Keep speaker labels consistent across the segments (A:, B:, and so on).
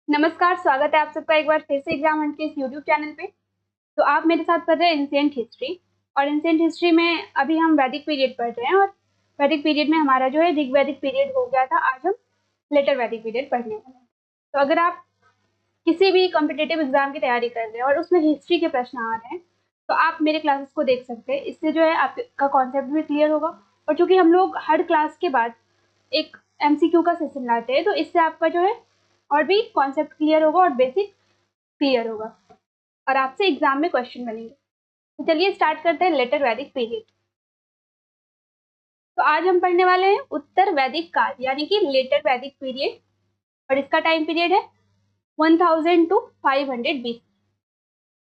A: नमस्कार, स्वागत है आप सबका एक बार फिर से एग्जाम हंट के इस यूट्यूब चैनल पे। तो आप मेरे साथ पढ़ रहे हैं एंशिएंट हिस्ट्री और एंशिएंट हिस्ट्री में अभी हम वैदिक पीरियड पढ़ रहे हैं और वैदिक पीरियड में हमारा जो है ऋग्वैदिक पीरियड हो गया था। आज हम लेटर वैदिक पीरियड पढ़ने वाले हैं। तो अगर आप किसी भी कॉम्पिटिटिव एग्जाम की तैयारी कर रहे हैं और उसमें हिस्ट्री के प्रश्न आ रहे हैं तो आप मेरे क्लासेस को देख सकते हैं। इससे जो है आपका कॉन्सेप्ट भी क्लियर होगा और चूंकि हम लोग हर क्लास के बाद एक एमसीक्यू का सेशन लाते हैं तो इससे आपका जो है और भी कॉन्सेप्ट क्लियर होगा और बेसिक क्लियर होगा और आपसे एग्जाम में क्वेश्चन बनेंगे। तो चलिए स्टार्ट करते हैं लेटर वैदिक पीरियड। तो आज हम पढ़ने वाले हैं उत्तर वैदिक काल यानी कि लेटर वैदिक पीरियड और इसका टाइम पीरियड है 1000 टू 500 BC।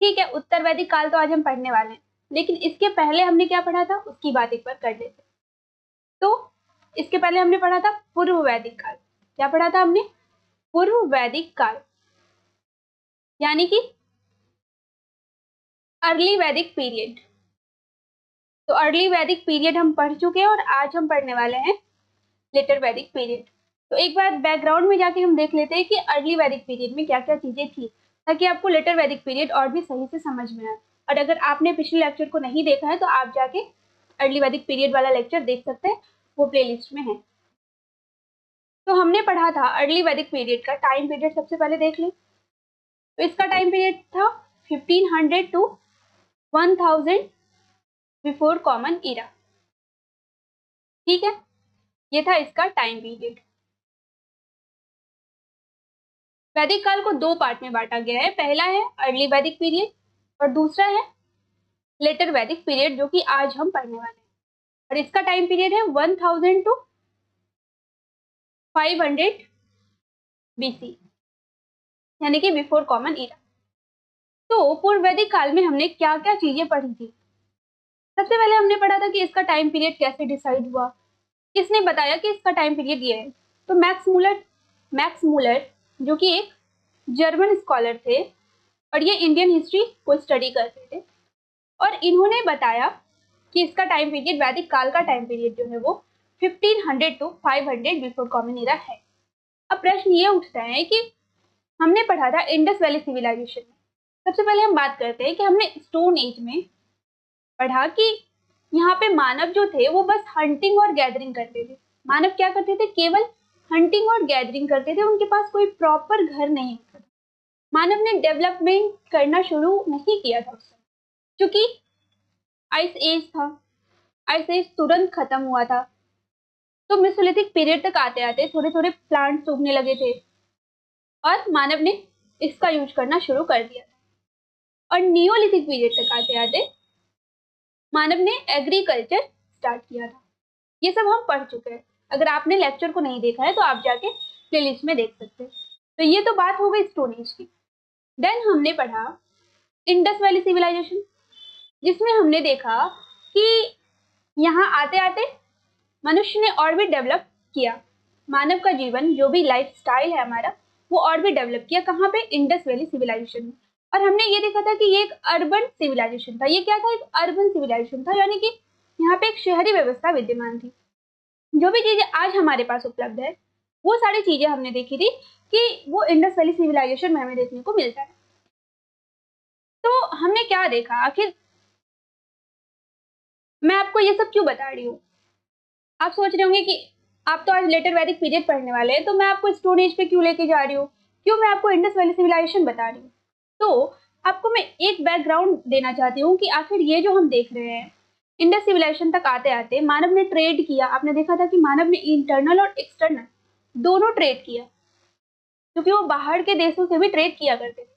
A: ठीक है, उत्तर वैदिक काल तो आज हम पढ़ने वाले हैं, लेकिन इसके पहले हमने क्या पढ़ा था उसकी बात एक बार कर लेते हैं। तो इसके पहले हमने पढ़ा था पूर्व वैदिक काल। क्या पढ़ा था हमने? पूर्व वैदिक काल यानी कि अर्ली वैदिक पीरियड। तो अर्ली वैदिक पीरियड हम पढ़ चुके हैं और आज हम पढ़ने वाले हैं लेटर वैदिक पीरियड। तो एक बार बैकग्राउंड में जाके हम देख लेते हैं कि अर्ली वैदिक पीरियड में क्या क्या चीजें थी ताकि आपको लेटर वैदिक पीरियड और भी सही से समझ में आए। और अगर आपने पिछले लेक्चर को नहीं देखा है तो आप जाके अर्ली वैदिक पीरियड वाला लेक्चर देख सकते हैं, वो प्लेलिस्ट में है। तो हमने पढ़ा था अर्ली वैदिक पीरियड का टाइम पीरियड, सबसे पहले देख लें। तो इसका टाइम पीरियड था 1500 टू 1000 बिफोर कॉमन ईरा। ठीक है, ये था इसका टाइम पीरियड। वैदिक काल को दो पार्ट में बांटा गया है, पहला है अर्ली वैदिक पीरियड और दूसरा है लेटर वैदिक पीरियड जो कि आज हम पढ़ने वाले हैं। और इसका टाइम पीरियड है 1000 टू 500 BC यानी कि बिफोर कॉमन ईरा। तो पूर्व वैदिक काल में हमने क्या क्या चीजें पढ़ी थी? सबसे पहले हमने पढ़ा था कि इसका टाइम पीरियड कैसे डिसाइड हुआ, किसने बताया कि इसका टाइम पीरियड ये है। तो मैक्स मूलर जो कि एक जर्मन स्कॉलर थे और ये इंडियन हिस्ट्री को स्टडी करते थे और इन्होंने बताया कि इसका टाइम पीरियड वैदिक काल का टाइम पीरियड जो है वो 1500 टू 500 बिफोर कॉमन ईरा है। अब प्रश्न ये उठता है कि हमने पढ़ा था इंडस वैली सिविलाइजेशन में। सबसे पहले हम बात करते हैं कि हमने स्टोन एज में पढ़ा कि यहाँ पे मानव जो थे वो बस हंटिंग और गैदरिंग करते थे। मानव क्या करते थे? केवल हंटिंग और गैदरिंग करते थे, उनके पास कोई प्रॉपर घर नहीं होता था। मानव ने डेवलपमेंट करना शुरू नहीं किया था उस समय, क्योंकि आइस एज था। आइस एज तुरंत खत्म हुआ था, तो मेसोलिथिक पीरियड तक आते आते थोड़े थोड़े प्लांट्स उगने लगे थे और मानव ने इसका यूज करना शुरू कर दिया था। और नियोलिथिक पीरियड तक आते आते मानव ने एग्रीकल्चर स्टार्ट किया था। ये सब हम पढ़ चुके हैं। अगर आपने लेक्चर को नहीं देखा है तो आप जाके प्लेलिस्ट में देख सकते हैं। तो ये तो बात हो गई स्टोन एज की। देन हमने पढ़ा इंडस वैली सिविलाइजेशन, जिसमें हमने देखा कि यहाँ आते आते मनुष्य ने और भी डेवलप किया। मानव का जीवन जो भी लाइफ स्टाइल है हमारा वो और भी डेवलप किया। कहाँ पे? इंडस वैली सिविलाइजेशन में। और हमने ये देखा था कि ये एक अर्बन सिविलाइजेशन था। ये क्या था? एक अर्बन सिविलाइजेशन था, यानी कि यहाँ पे एक शहरी व्यवस्था विद्यमान थी। जो भी चीजें आज हमारे पास उपलब्ध है वो सारी चीजें हमने देखी थी कि वो इंडस वैली सिविलाइजेशन में हमें देखने को मिलता है। तो हमने क्या देखा आखिर? मैं आपको ये सब क्यों बता रही हूँ? आप सोच रहे होंगे कि आप तो आज लेटर वैदिक पीरियड पढ़ने वाले हैं, तो मैं आपको स्टोन एज पे क्यों लेके जा रही हूँ, क्यों मैं आपको इंडस वैली सिविलाइजेशन बता रही हूँ। तो आपको मैं एक बैकग्राउंड देना चाहती हूँ कि आखिर ये जो हम देख रहे हैं इंडस सिविलाइजेशन तक आते आते मानव ने ट्रेड किया। आपने देखा था कि मानव ने इंटरनल और एक्सटर्नल दोनों ट्रेड किया, क्योंकि वो बाहर के देशों से भी ट्रेड किया करते थे।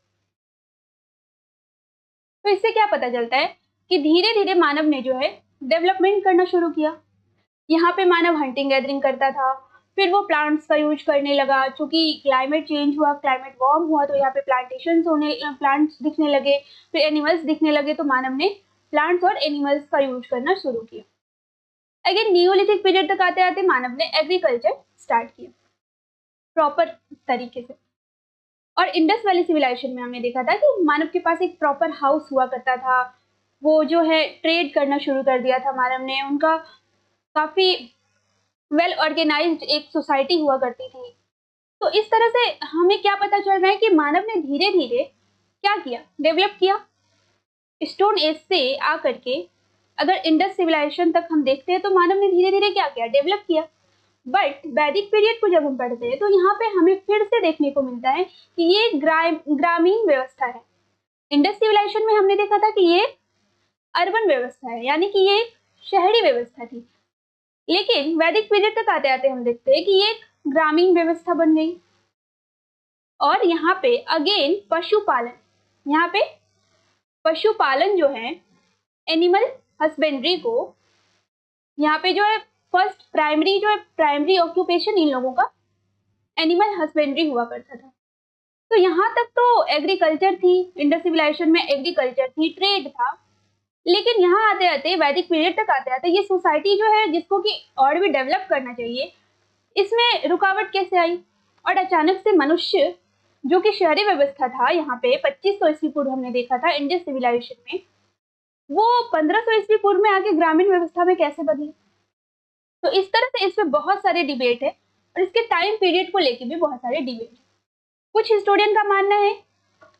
A: तो इससे क्या पता चलता है कि धीरे धीरे मानव ने जो है डेवलपमेंट करना शुरू किया। यहाँ पे मानव हंटिंग गैदरिंग करता था, फिर वो प्लांट्स का यूज करने लगा। चूंकि क्लाइमेट चेंज हुआ, क्लाइमेट वार्म हुआ, तो यहाँ पे प्लांट्स दिखने लगे, फिर एनिमल्स दिखने लगे, तो मानव ने प्लांट्स और एनिमल्स का यूज करना शुरू किया। अगेन नियोलिथिक पीरियड तक आते आते मानव ने एग्रीकल्चर स्टार्ट किया प्रॉपर तरीके से। और इंडस वैली सिविलाइजेशन में हमने देखा था कि मानव के पास एक प्रॉपर हाउस हुआ करता था। वो जो है ट्रेड करना शुरू कर दिया था मानव ने। उनका काफी वेल ऑर्गेनाइज्ड एक सोसाइटी हुआ करती थी। तो इस तरह से हमें क्या पता चल रहा है कि मानव ने धीरे धीरे क्या किया, डेवलप किया। स्टोन एज से आकर के अगर इंडस सिविलाइजेशन तक हम देखते हैं तो मानव ने धीरे धीरे क्या किया, डेवलप किया। बट वैदिक पीरियड को जब हम पढ़ते हैं तो यहाँ पे हमें फिर से देखने को मिलता है कि ये ग्रामीण व्यवस्था है। इंडस सिविलाइजेशन में हमने देखा था कि ये अर्बन व्यवस्था है, यानी कि ये एक शहरी व्यवस्था थी। लेकिन वैदिक पीरियड तक आते आते हम देखते हैं कि ये एक ग्रामीण व्यवस्था बन गई। और यहाँ पे अगेन पशुपालन, यहाँ पे पशुपालन जो है, एनिमल हस्बेंड्री को यहाँ पे जो है फर्स्ट प्राइमरी ऑक्यूपेशन इन लोगों का एनिमल हस्बेंड्री हुआ करता था। तो यहाँ तक तो एग्रीकल्चर थी, इंडस सिविलाइजेशन में एग्रीकल्चर थी, ट्रेड था। लेकिन यहाँ आते आते वैदिक पीरियड तक आते आते ये सोसाइटी जो है जिसको कि और भी डेवलप करना चाहिए, इसमें रुकावट कैसे आई। और अचानक से मनुष्य जो कि शहरी व्यवस्था था, यहाँ पे 2500 ईस्वी पूर्व हमने देखा था इंडस सिविलाइजेशन में, वो 1500 ईस्वी पूर्व में आके ग्रामीण व्यवस्था में कैसे बदली। तो इस तरह से इसमें बहुत सारे डिबेट है और इसके टाइम पीरियड को लेके भी बहुत सारे डिबेट है। कुछ हिस्टोरियन का मानना है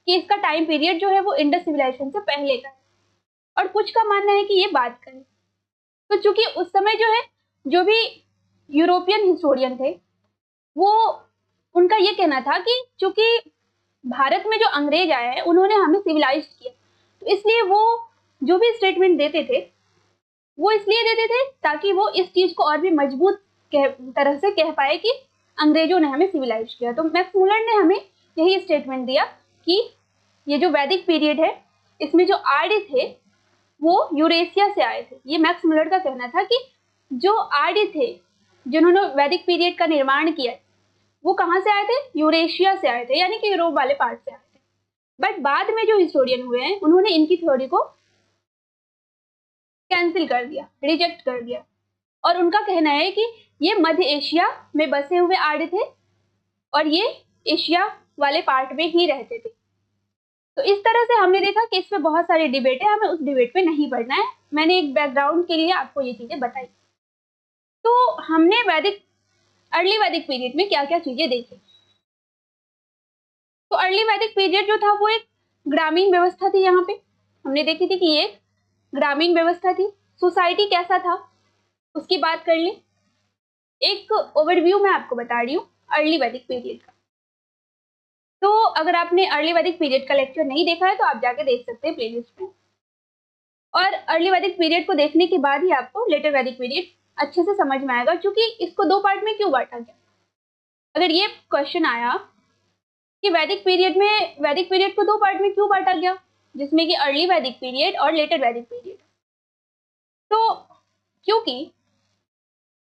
A: कि इसका टाइम पीरियड जो है वो इंडस सिविलाइजेशन से पहले का है और कुछ का मानना है कि ये बाद का है। तो चूंकि उस समय जो है जो भी यूरोपियन हिस्टोरियन थे वो उनका ये कहना था कि चूंकि भारत में जो अंग्रेज आए हैं उन्होंने हमें सिविलाइज किया, तो इसलिए वो जो भी स्टेटमेंट देते थे वो इसलिए देते थे ताकि वो इस चीज को और भी मजबूत तरह से कह पाए कि अंग्रेजों ने हमें सिविलाइज किया। तो मैक्स मुलर ने हमें यही स्टेटमेंट दिया कि ये जो वैदिक पीरियड है इसमें जो आर्य थे वो यूरेशिया से आए थे। ये मैक्स मुलर का कहना था कि जो आर्य थे जिन्होंने वैदिक पीरियड का निर्माण किया वो कहाँ से आए थे, यूरेशिया से आए थे, यानी कि यूरोप वाले पार्ट से आए थे। बट बाद में जो हिस्टोरियन हुए हैं उन्होंने इनकी थ्योरी को कैंसिल कर दिया, रिजेक्ट कर दिया, और उनका कहना है कि ये मध्य एशिया में बसे हुए आर्य थे और ये एशिया वाले पार्ट में ही रहते थे। तो इस तरह से हमने देखा कि इसमें बहुत सारे डिबेट है, हमें उस डिबेट पे नहीं पढ़ना है। मैंने एक बैकग्राउंड के लिए आपको ये चीजें बताई। तो हमने अर्ली वैदिक पीरियड में क्या क्या चीजें देखी। तो अर्ली वैदिक पीरियड जो था वो एक ग्रामीण व्यवस्था थी। यहाँ पे हमने देखी थी कि ये ग्रामीण व्यवस्था थी। सोसाइटी कैसा था उसकी बात कर लें। एक ओवरव्यू मैं आपको बता रही हूँ अर्ली वैदिक पीरियड का। तो अगर आपने अर्ली वैदिक पीरियड का लेक्चर नहीं देखा है तो आप जाके देख सकते हैं प्लेलिस्ट में। और अर्ली वैदिक पीरियड को देखने के बाद ही आपको लेटर वैदिक पीरियड अच्छे से समझ में आएगा, क्योंकि इसको दो पार्ट में क्यों बांटा गया। अगर ये क्वेश्चन आया कि वैदिक पीरियड को दो पार्ट में क्यों बांटा गया, जिसमें कि अर्ली वैदिक पीरियड और लेटर वैदिक पीरियड, तो क्योंकि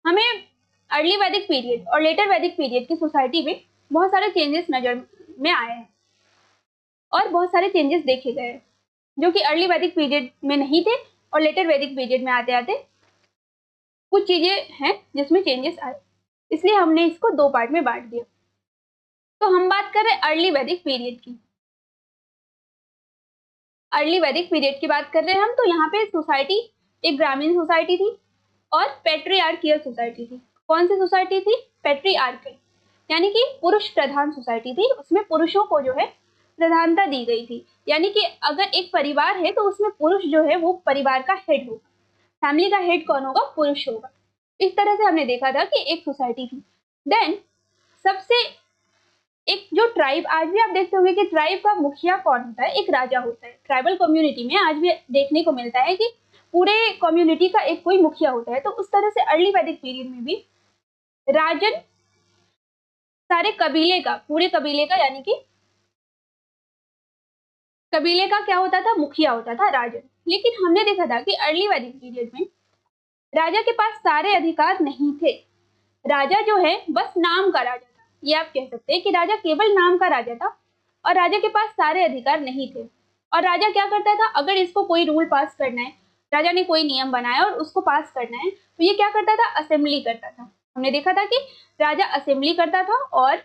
A: हमें अर्ली वैदिक पीरियड और लेटर वैदिक पीरियड की सोसाइटी में बहुत सारे चेंजेस नजर में आए हैं और बहुत सारे चेंजेस देखे गए हैं जो कि अर्ली वैदिक पीरियड में नहीं थे और लेटर वैदिक पीरियड में आते आते कुछ चीजें हैं जिसमें चेंजेस आए, इसलिए हमने इसको दो पार्ट में बांट दिया। तो हम बात कर रहे हैं अर्ली वैदिक पीरियड की। अर्ली वैदिक पीरियड की बात कर रहे हैं हम। तो यहाँ पे सोसाइटी एक ग्रामीण सोसाइटी थी और पेट्रियार्कियल सोसाइटी थी। कौन सी सोसाइटी थी, पेट्रियार्कल, यानी कि पुरुष प्रधान सोसाइटी थी। उसमें पुरुषों को जो है प्रधानता दी गई थी, यानी कि अगर एक परिवार है तो उसमें पुरुष जो है वो परिवार का हेड होगा। फैमिली का हेड कौन होगा, पुरुष होगा। इस तरह से हमने देखा था कि एक सोसाइटी थी। देन सबसे एक जो ट्राइब, आज भी आप देखते होंगे कि ट्राइब का मुखिया कौन होता है, एक राजा होता है। ट्राइबल कम्युनिटी में आज भी देखने को मिलता है कि पूरे कम्युनिटी का एक कोई मुखिया होता है। तो उस तरह से अर्ली वैदिक पीरियड में भी राजन सारे कबीले का, पूरे कबीले का, यानी कि कबीले का क्या होता था, मुखिया होता था, राजन। लेकिन हमने देखा था कि अर्ली वैदिक पीरियड में राजा के पास सारे अधिकार नहीं थे। राजा जो है बस नाम का राजा था। ये आप कह सकते हैं कि राजा केवल नाम का राजा था और राजा के पास सारे अधिकार नहीं थे। और राजा क्या करता था, अगर इसको कोई रूल पास करना है, राजा ने कोई नियम बनाया और उसको पास करना है, तो ये क्या करता था, असेंबली करता था। हमने देखा था कि राजा असेंबली करता था और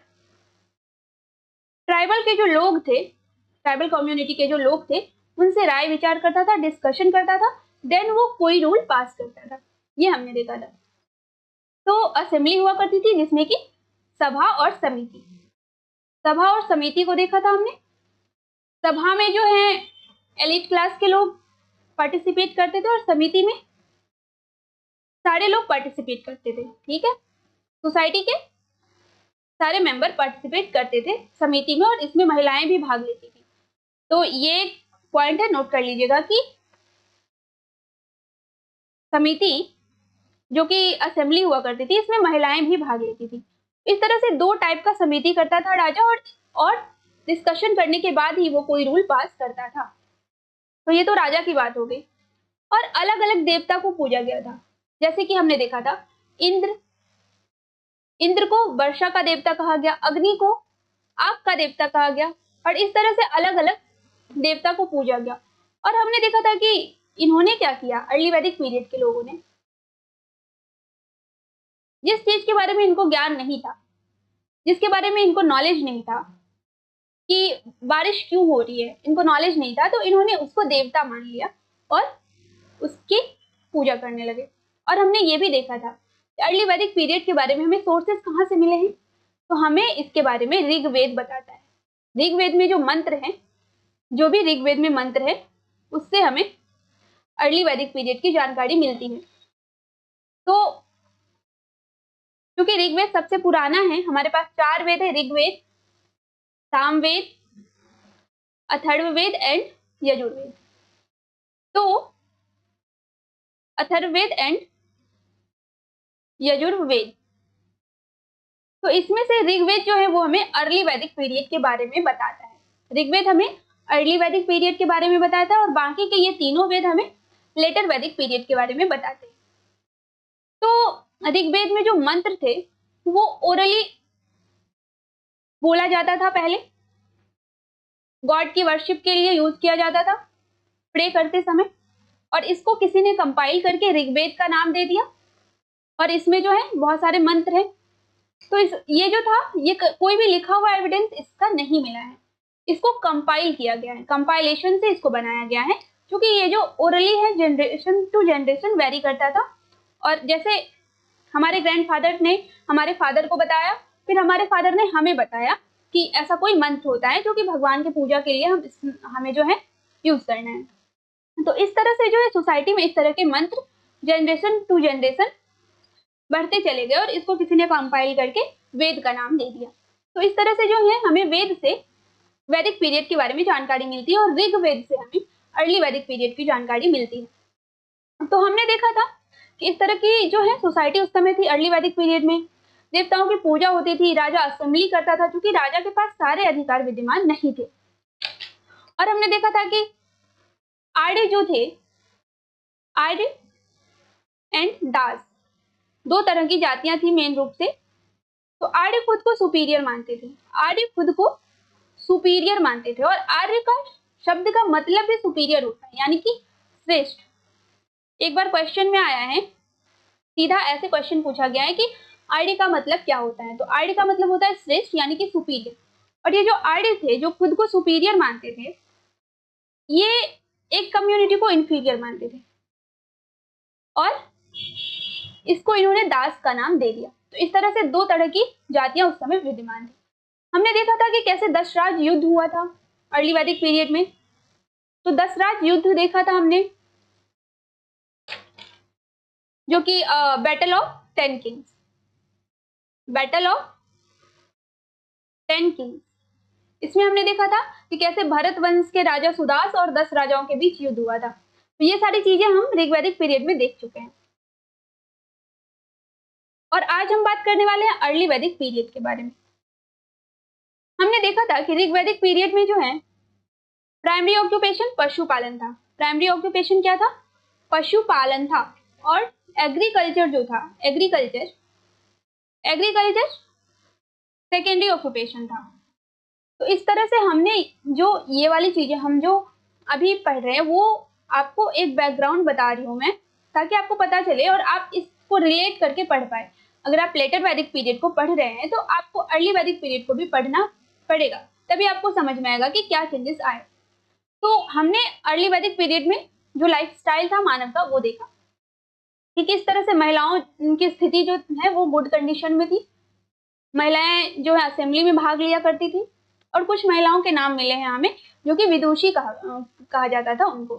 A: ट्राइबल के जो लोग थे, ट्राइबल कम्युनिटी के जो लोग थे, उनसे राय विचार करता था, डिस्कशन करता था, देन वो कोई रूल पास करता था। ये हमने देखा था। तो असेंबली हुआ करती थी जिसमें कि सभा और समिति, सभा और समिति को देखा था हमने। सभा में जो है एलिट क्लास के लोग पार्टिसिपेट करते थे और समिति में सारे लोग पार्टिसिपेट करते थे, ठीक है। सोसाइटी के सारे मेंबर पार्टिसिपेट करते थे समिति में, और इसमें महिलाएं भी भाग लेती थी। तो ये पॉइंट है, नोट कर लीजिएगा कि समिति जो कि असेंबली हुआ करती थी, इसमें महिलाएं भी भाग लेती थी। इस तरह से दो टाइप का समिति करता था राजा, और डिस्कशन करने के बाद ही वो कोई रूल पास करता था। तो ये तो राजा की बात हो गई। और अलग अलग देवता को पूजा गया था, जैसे कि हमने देखा था इंद्र को वर्षा का देवता कहा गया, अग्नि को आग का देवता कहा गया, और इस तरह से अलग अलग देवता को पूजा गया। और हमने देखा था कि इन्होंने क्या किया, अर्ली वैदिक पीरियड के लोगों ने जिस चीज के बारे में इनको ज्ञान नहीं था, जिसके बारे में इनको नॉलेज नहीं था कि बारिश क्यों हो रही है, इनको नॉलेज नहीं था, तो इन्होंने उसको देवता मान लिया और उसकी पूजा करने लगे। और हमने ये भी देखा था अर्ली वैदिक पीरियड के बारे में हमें सोर्सेस कहाँ से मिले हैं, तो हमें इसके बारे में ऋग्वेद बताता है। ऋग्वेद में जो मंत्र हैं, जो भी ऋग्वेद में मंत्र है, उससे हमें अर्ली वैदिक पीरियड की जानकारी मिलती है। तो क्योंकि ऋग्वेद सबसे पुराना है, हमारे पास 4 वेद है, ऋग्वेद, सामवेद, अथर्ववेद एंड यजुर्वेद। तो अथर्ववेद एंड यजुर्वेद, तो इसमें से ऋग्वेद जो है वो हमें अर्ली वैदिक पीरियड के बारे में बताता है। ऋग्वेद हमें अर्ली वैदिक पीरियड के बारे में बताता है, और बाकी के ये तीनों वेद हमें लेटर वैदिक पीरियड के बारे में बताते हैं। तो ऋग्वेद में जो मंत्र थे वो ओरली बोला जाता था, पहले गॉड की वर्शिप के लिए यूज किया जाता था प्रे करते समय, और इसको किसी ने कंपाइल करके ऋग्वेद का नाम दे दिया, और इसमें जो है बहुत सारे मंत्र हैं। तो ये जो था, ये कोई भी लिखा हुआ एविडेंस इसका नहीं मिला है, इसको कंपाइल किया गया है, कंपाइलेशन से इसको बनाया गया है, क्योंकि ये जो ओरली है जनरेशन टू जनरेशन वेरी करता था। और जैसे हमारे ग्रैंडफादर ने हमारे फादर को बताया, फिर हमारे फादर ने हमें बताया कि ऐसा कोई मंत्र होता है जो कि भगवान की पूजा के लिए हमें जो है यूज करना है। तो इस तरह से जो है सोसाइटी में इस तरह के मंत्र जनरेशन टू जनरेशन बढ़ते चले गए, और इसको किसी ने कंपाइल करके वेद का नाम दे दिया। तो इस तरह से जो है हमें वेद से वैदिक पीरियड के बारे में जानकारी मिलती है, और ऋग्वेद से हमें अर्ली वैदिक पीरियड की जानकारी मिलती है। तो हमने देखा था कि इस तरह की जो है सोसाइटी उस समय थी अर्ली वैदिक पीरियड में। देवताओं की पूजा होती थी, राजा असेंबली करता था, क्योंकि राजा के पास सारे अधिकार विद्यमान नहीं थे। और हमने देखा था कि आर्य जो थे, आर्य एंड दास, 2 तरह की जातियां थी मेन रूप से। तो आर्य खुद को सुपीरियर मानते थे, आर्य खुद को सुपीरियर मानते थे, और आर्य का शब्द का मतलब भी सुपीरियर होता है, यानी कि श्रेष्ठ। एक बार क्वेश्चन में आया है, सीधा ऐसे क्वेश्चन पूछा गया है कि आर्य का मतलब क्या होता है, तो आर्य का मतलब होता है श्रेष्ठ, यानी कि सुपीरियर। और ये जो आर्य थे, जो खुद को सुपीरियर मानते थे, ये एक कम्युनिटी को इंफीरियर मानते थे, और इसको इन्होंने दास का नाम दे दिया। तो इस तरह से 2 तरह की जातियां उस समय विद्यमान थी। हमने देखा था कि कैसे 10 राज युद्ध हुआ था अर्ली वैदिक पीरियड में। तो 10 राज युद्ध देखा था हमने, जो कि battle of 10 Kings, battle of 10 Kings, इसमें हमने देखा था कि कैसे भरत वंश के राजा सुदास और 10 राजाओं के बीच युद्ध हुआ था। तो ये सारी चीजें हम ऋग्वैदिक पीरियड में देख चुके हैं। और आज हम बात करने वाले हैं अर्ली वैदिक पीरियड के बारे में। हमने देखा था कि ऋग्वैदिक पीरियड में जो है प्राइमरी ऑक्यूपेशन पशुपालन था। प्राइमरी ऑक्यूपेशन क्या था? पशुपालन था। और एग्रीकल्चर जो था, एग्रीकल्चर सेकेंडरी ऑक्यूपेशन था। तो इस तरह से हमने जो ये वाली चीजें हम जो अभी पढ़ रहे हैं वो आपको एक बैकग्राउंड बता रही हूँ मैं, ताकि आपको पता चले और आप इसको रिलेट करके पढ़ पाए। अगर आप लेटर वैदिक पीरियड को पढ़ रहे हैं तो आपको अर्ली वैदिक पीरियड को भी पढ़ना पड़ेगा, तभी आपको समझ में आएगा कि क्या चेंजेस आए। तो हमने अर्ली वैदिक पीरियड में जो लाइफस्टाइल था मानव का वो देखा कि किस तरह से महिलाओं की स्थिति जो है वो गुड कंडीशन में थी। महिलाएं जो है असेंबली में भाग लिया करती थी, और कुछ महिलाओं के नाम मिले हैं हमें जो कि विदुषी कहा जाता था उनको।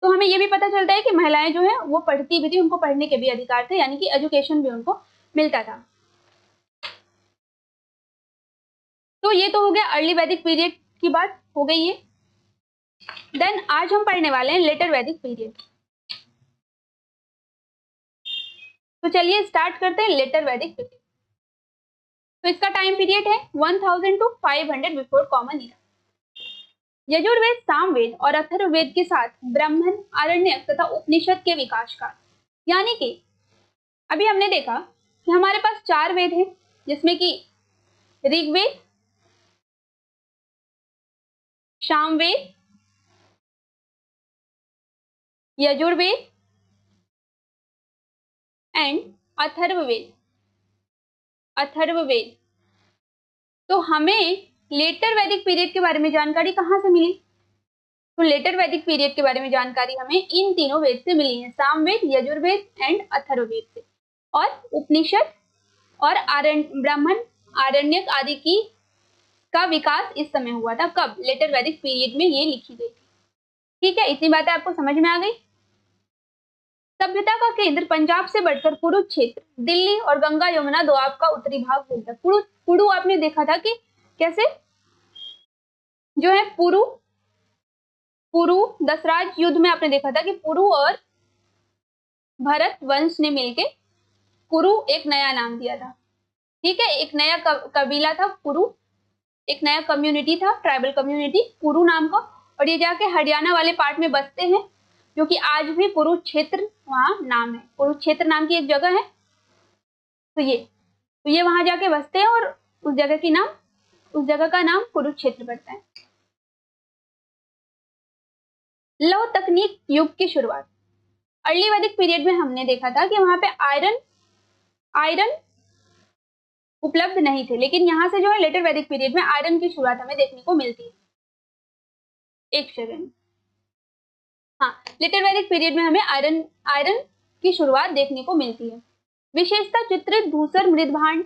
A: तो हमें ये भी पता चलता है कि महिलाएं जो है वो पढ़ती भी थी, उनको पढ़ने के भी अधिकार थे, यानी कि एजुकेशन भी उनको मिलता था। तो ये तो हो गया अर्ली वैदिक पीरियड की बात हो गई है। देन आज हम पढ़ने वाले हैं लेटर वैदिक पीरियड। तो चलिए स्टार्ट करते हैं लेटर वैदिक पीरियड। तो इसका टाइम पीरियड है 1000 to 500 before common era. Yajurveda, Samaveda और अथर्ववेद के साथ ब्राह्मण, आरण्यक तथा उपनिषद के विकास काल, यानी कि अभी हमने देखा कि हमारे पास 4 वेद हैं, जिसमें कि ऋग्वेद, सामवेद, यजुर्वेद एंड अथर्ववेद। तो हमें लेटर वैदिक पीरियड के बारे में जानकारी कहाँ से मिली? तो लेटर वैदिक पीरियड के बारे में जानकारी हमें इन तीनों वेद से मिली है, सामवेद, यजुर्वेद एंड अथर्ववेद से। और उपनिषद और ब्राह्मण, आरण्यक आदि की का विकास इस समय हुआ था। कब? लेटर वैदिक पीरियड में ये लिखी गई थी। ठीक है, इतनी बातें आपको समझ में आ गई। सभ्यता का केंद्र पंजाब से बढ़कर कुरुक्षेत्र, दिल्ली और गंगा यमुना दोआब का उत्तरी भाग हो गया। कुरु आपने देखा था कि कैसे जो है पुरु दशराज युद्ध में आपने देखा था कि पुरु और भरत वंश ने मिलकर कुरु एक नया नाम दिया था। ठीक है, एक नया कबीला था पुरु, एक नया कम्युनिटी था, ट्राइबल कम्युनिटी पुरु नाम का। और ये जाके हरियाणा वाले पार्ट में बसते हैं, जो कि आज भी कुरुक्षेत्र वहां नाम है। कुरुक्षेत्र नाम की एक जगह है, तो ये वहां जाके बसते हैं और उस जगह का नाम कुरुक्षेत्र पड़ता है। लौह तकनीक युग की शुरुआत। अर्ली वैदिक पीरियड में हमने देखा था कि वहां पे आयरन उपलब्ध नहीं थे, लेकिन यहाँ से जो है लेटर वैदिक पीरियड में आयरन की शुरुआत हमें देखने को मिलती है। एक सेकंड, हाँ, लेटर वैदिक पीरियड में हमें आयरन की शुरुआत देखने को मिलती है। विशेषता चित्रित धूसर मृदभांड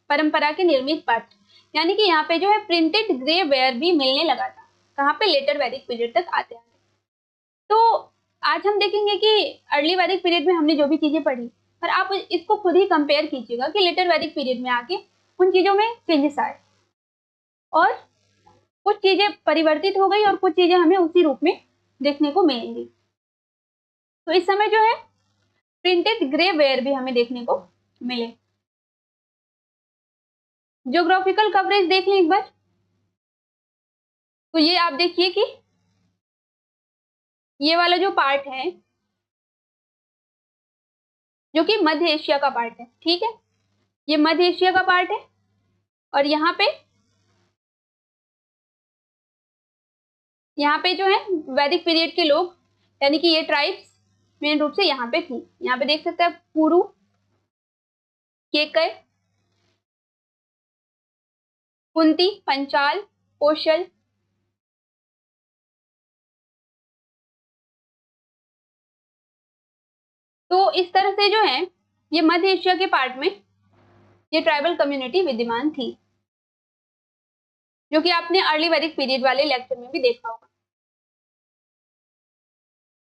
A: परंपरा के निर्मित पात्र, यानी कि यहाँ पे जो है प्रिंटेड ग्रे वेयर भी मिलने लगा था। कहाँ पे? लेटर वैदिक पीरियड तक आते आते। तो आज हम देखेंगे कि अर्ली वैदिक पीरियड में हमने जो भी चीजें पढ़ी, पर आप इसको खुद ही कंपेयर कीजिएगा कि लेटर वैदिक पीरियड में आके उन चीजों में चेंजेस आए और कुछ चीजें परिवर्तित हो गई और कुछ चीजें हमें उसी रूप में देखने को मिलेंगी। तो इस समय जो है प्रिंटेड ग्रे वेयर भी हमें देखने को मिले। ज्योग्राफिकल कवरेज देख लें एक बार। तो ये आप देखिए कि ये वाला जो पार्ट है, जो कि मध्य एशिया का पार्ट है, ठीक है, ये मध्य एशिया का पार्ट है। और यहाँ पे जो है वैदिक पीरियड के लोग, यानी कि ये ट्राइब्स मेन रूप से यहाँ पे थी। यहाँ पे देख सकते हैं पुरु, केकय, कुंती, पंचाल, कौशल, तो इस तरह से जो है ये मध्य एशिया के पार्ट में ये ट्राइबल कम्युनिटी विद्यमान थी, जो कि आपने अर्ली वैदिक पीरियड वाले लेक्चर में भी देखा होगा।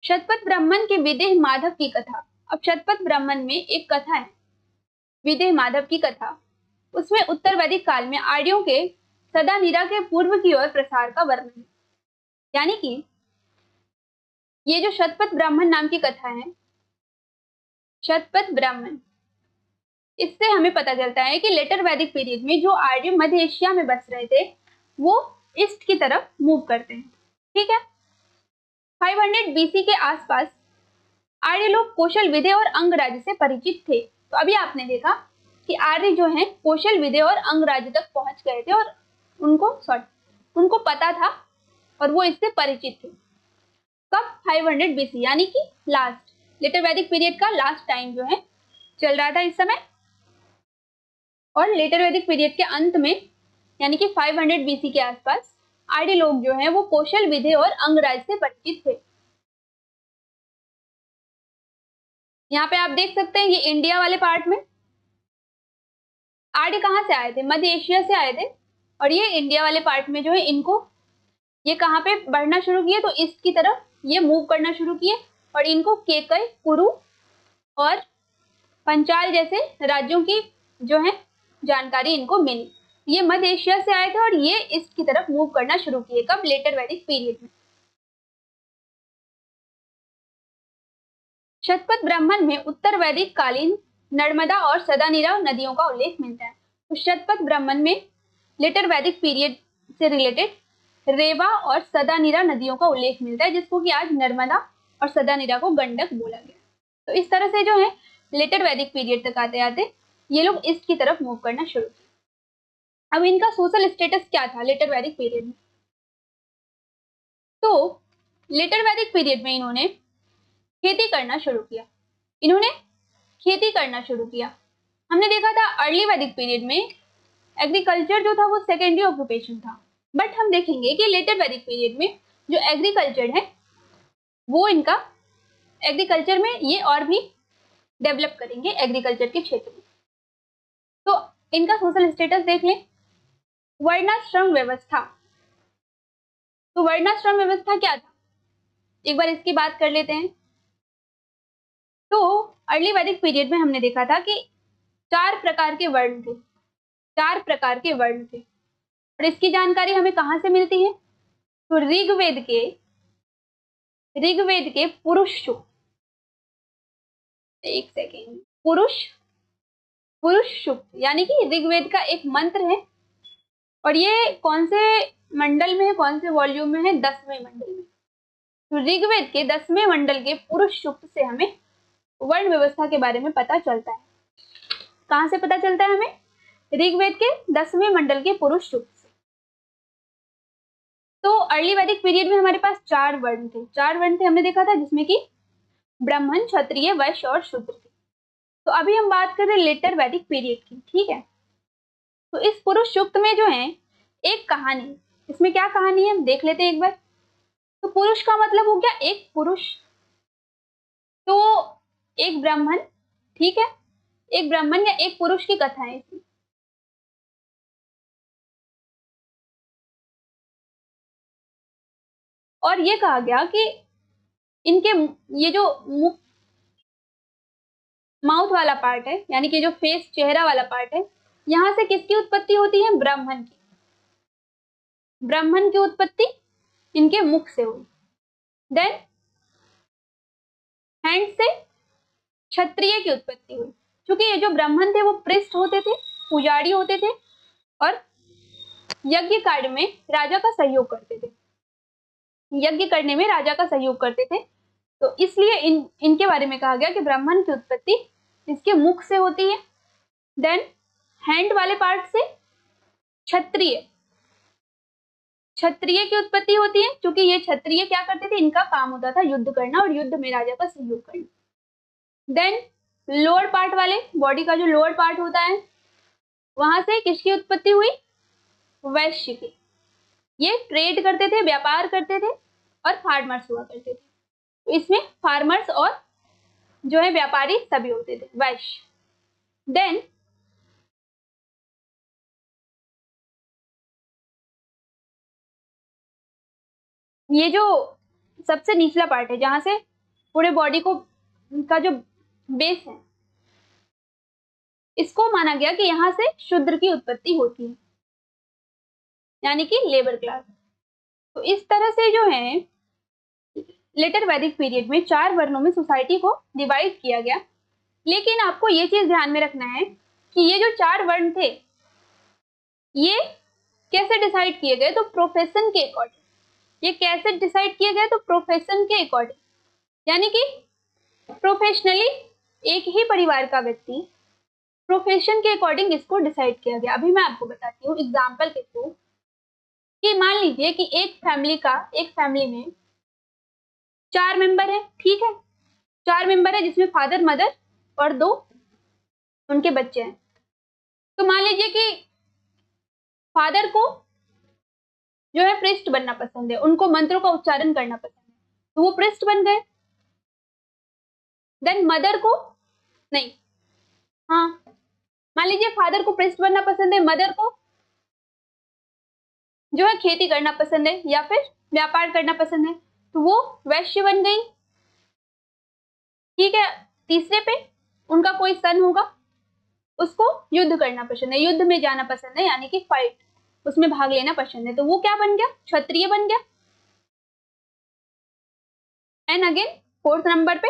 A: शतपथ ब्राह्मण के विदेह माधव की कथा। अब शतपथ ब्राह्मण में एक कथा है, विदेह माधव की कथा। उसमें उत्तर वैदिक काल में आर्यों के सदानीरा के पूर्व की ओर प्रसार का वर्णन है। यानी कि ये जो शतपथ ब्राह्मण नाम की कथा है, शतपथ ब्राह्मण, इससे हमें पता चलता है कि लेटर वैदिक पीरियड में जो आर्य मध्य एशिया में बस रहे थे वो ईस्ट की तरफ मूव करते हैं। ठीक है, 500 बीसी के आसपास आर्य लोग कौशल विद्या और अंगराज्य से परिचित थे। तो अभी आपने देखा कि आर्य जो है कौशल विद्या और अंगराज्य तक पहुंच गए थे और उनको पता था और वो इससे परिचित थे। कब? 500 बीसी, यानी कि लास्ट लेटर वैदिक पीरियड का लास्ट टाइम जो है चल रहा था इस समय। और लेटर वैदिक पीरियड के अंत में, यानी कि 500 बीसी के आसपास, आर्य लोग जो हैं वो कौशल विद्या और अंगराज्य से परिचित थे। यहाँ पे आप देख सकते हैं ये इंडिया वाले पार्ट में आर्य कहाँ से आए थे? मध्य एशिया से आए थे और ये इंडिया वाले पार्ट में जो है इनको ये कहाँ पे बढ़ना शुरू किए, तो ईस्ट की तरफ ये मूव करना शुरू किए और इनको केकई, कुरु और पंचाल जैसे राज्यों की जो है जानकारी इनको मिली। ये मध्य एशिया से आए थे और ये ईस्ट की तरफ मूव करना शुरू किए। कब? लेटर वैदिक पीरियड में। शतपथ ब्राह्मण में उत्तर वैदिक कालीन नर्मदा और सदानीरा नदियों का उल्लेख मिलता है। तो शतपथ ब्राह्मण में लेटर वैदिक पीरियड से रिलेटेड रेवा और सदानीरा नदियों का उल्लेख मिलता है, जिसको कि आज नर्मदा और सदानीरा को गंडक बोला गया। तो इस तरह से जो है लेटर वैदिक पीरियड तक आते आते ये लोग ईस्ट की तरफ मूव करना शुरू किए। अब इनका सोशल स्टेटस क्या था लेटर वैदिक पीरियड में? तो लेटर वैदिक पीरियड में इन्होंने खेती करना शुरू किया। इन्होंने खेती करना शुरू किया। हमने देखा था अर्ली वैदिक पीरियड में एग्रीकल्चर जो था वो सेकेंडरी ऑक्यूपेशन था, बट हम देखेंगे कि लेटर वैदिक पीरियड में जो एग्रीकल्चर है वो इनका एग्रीकल्चर में ये और भी डेवलप करेंगे एग्रीकल्चर के क्षेत्र में। तो इनका सोशल स्टेटस देख लें। वर्णाश्रम व्यवस्था। तो वर्णाश्रम व्यवस्था क्या था, एक बार इसकी बात कर लेते हैं। तो अर्ली वैदिक पीरियड में हमने देखा था कि 4 प्रकार के वर्ण थे, 4 प्रकार के वर्ण थे और इसकी जानकारी हमें कहां से मिलती है? तो ऋग्वेद के पुरुष सूक्त, एक सेकेंड, पुरुष सूक्त यानी कि ऋग्वेद का एक मंत्र है और ये कौन से मंडल में है, कौन से वॉल्यूम में है? 10वें मंडल में। तो ऋग्वेद के 10वें मंडल के पुरुष सूक्त से हमें वर्ण व्यवस्था के बारे में पता चलता है। कहां से पता चलता है हमें? ऋग्वेद के 10वें मंडल के पुरुष सूक्त से। तो अर्ली वैदिक पीरियड में हमारे पास 4 वर्ण थे, 4 वर्ण थे हमने देखा था, जिसमें कि ब्राह्मण, क्षत्रिय, वैश्य और शूद्र थे। तो अभी हम बात कर रहे हैं लेटर वैदिक पीरियड की, ठीक है। तो इस पुरुष सूक्त में जो है एक कहानी, इसमें क्या कहानी है हम देख लेते हैं एक बार। तो पुरुष का मतलब हो गया एक पुरुष, तो एक ब्राह्मण, ठीक है, एक ब्राह्मण या एक पुरुष की कथा है इसमें। और ये कहा गया कि इनके ये जो मुख माउथ वाला पार्ट है, यानी कि जो फेस चेहरा वाला पार्ट है, यहां से किसकी उत्पत्ति होती है? ब्राह्मण की। ब्राह्मण की उत्पत्ति इनके मुख से हुई। देन हैंड से क्षत्रिय की उत्पत्ति हुई, क्योंकि ये जो ब्राह्मण थे वो प्रिस्ट होते थे, पुजारी होते थे और यज्ञ कार्य में राजा का सहयोग करते थे, यज्ञ करने में राजा का सहयोग करते थे। तो इसलिए इनके बारे में कहा गया कि ब्राह्मण की उत्पत्ति इसके मुख से होती है। देन हैंड वाले पार्ट से क्षत्रिय, क्षत्रिय की उत्पत्ति होती है, क्योंकि ये क्षत्रिय क्या करते थे? इनका काम होता था युद्ध करना और युद्ध में राजा का सहयोग करना। देन लोअर पार्ट वाले, बॉडी का जो लोअर पार्ट होता है, वहां से किसकी उत्पत्ति हुई? वैश्य की। ये ट्रेड करते थे, व्यापार करते थे और फार्मर्स हुआ करते थे। तो इसमें फार्मर्स और जो है व्यापारी सभी होते थे, वैश्य। देन ये जो सबसे निचला पार्ट है, जहां से पूरे बॉडी को का जो बेस है, इसको माना गया कि यहां से शूद्र की उत्पत्ति होती है, यानी कि लेबर क्लास। तो इस तरह से जो है लेटर वैदिक पीरियड में 4 वर्णों में सोसाइटी को डिवाइड किया गया। लेकिन आपको ये चीज ध्यान में रखना है कि ये जो 4 वर्ण थे ये कैसे डिसाइड किए गए? तो प्रोफेशन के अकॉर्डिंग। ये कैसे डिसाइड किए गए? तो प्रोफेशन के अकॉर्डिंग, यानी कि प्रोफेशनली एक ही परिवार का व्यक्ति प्रोफेशन के अकॉर्डिंग इसको डिसाइड किया गया। अभी मैं आपको बताती हूँ एग्जाम्पल के थ्रू कि मान लीजिए कि एक फैमिली में 4 मेंबर है, ठीक है, 4 मेंबर है जिसमें फादर, मदर और 2 उनके बच्चे हैं। तो मान लीजिए कि फादर को जो है प्रिस्ट बनना पसंद है, उनको मंत्रों का उच्चारण करना पसंद है, तो वो प्रिस्ट बन गए। देन मदर को नहीं, हाँ, मान लीजिए फादर को प्रिस्ट बनना पसंद है, मदर को जो है खेती करना पसंद है या फिर व्यापार करना पसंद है, तो वो वैश्य बन गई। ठीक है, तीसरे पे उनका कोई सन होगा, उसको युद्ध करना पसंद है, युद्ध में जाना पसंद है, यानी कि फाइट, उसमें भाग लेना पसंद है, तो वो क्या बन गया, क्षत्रिय बन गया। एंड अगेन फोर्थ नंबर पे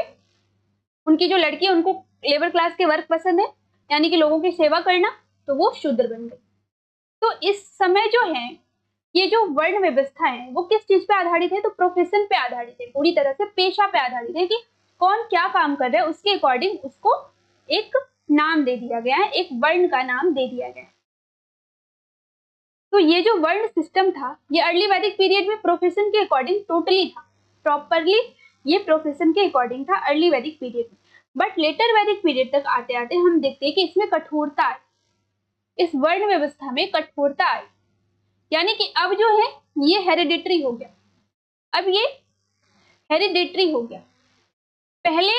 A: उनकी जो लड़की है उनको लेबर क्लास के वर्क पसंद है, यानी कि लोगों की सेवा करना, तो वो शूद्र बन गई। तो इस समय जो है ये जो वर्ण व्यवस्था है वो किस चीज पे आधारित है, तो प्रोफेशन पे आधारित है, पूरी तरह से पेशा पे आधारित है कि कौन क्या काम कर रहा है, उसके अकॉर्डिंग उसको एक नाम दे दिया गया है, एक वर्ण का नाम दे दिया गया है। तो ये जो वर्ण सिस्टम था ये अर्ली वैदिक पीरियड में प्रोफेशन के अकॉर्डिंग टोटली था, प्रॉपरली ये प्रोफेशन के अकॉर्डिंग था अर्ली वैदिक पीरियड में। बट लेटर वैदिक पीरियड तक आते आते हम देखते हैं कि इसमें कठोरता आई, इस वर्ण व्यवस्था में कठोरता आई, यानी कि अब जो है ये हेरिडिटरी हो गया, अब ये हेरिडिटरी हो गया। पहले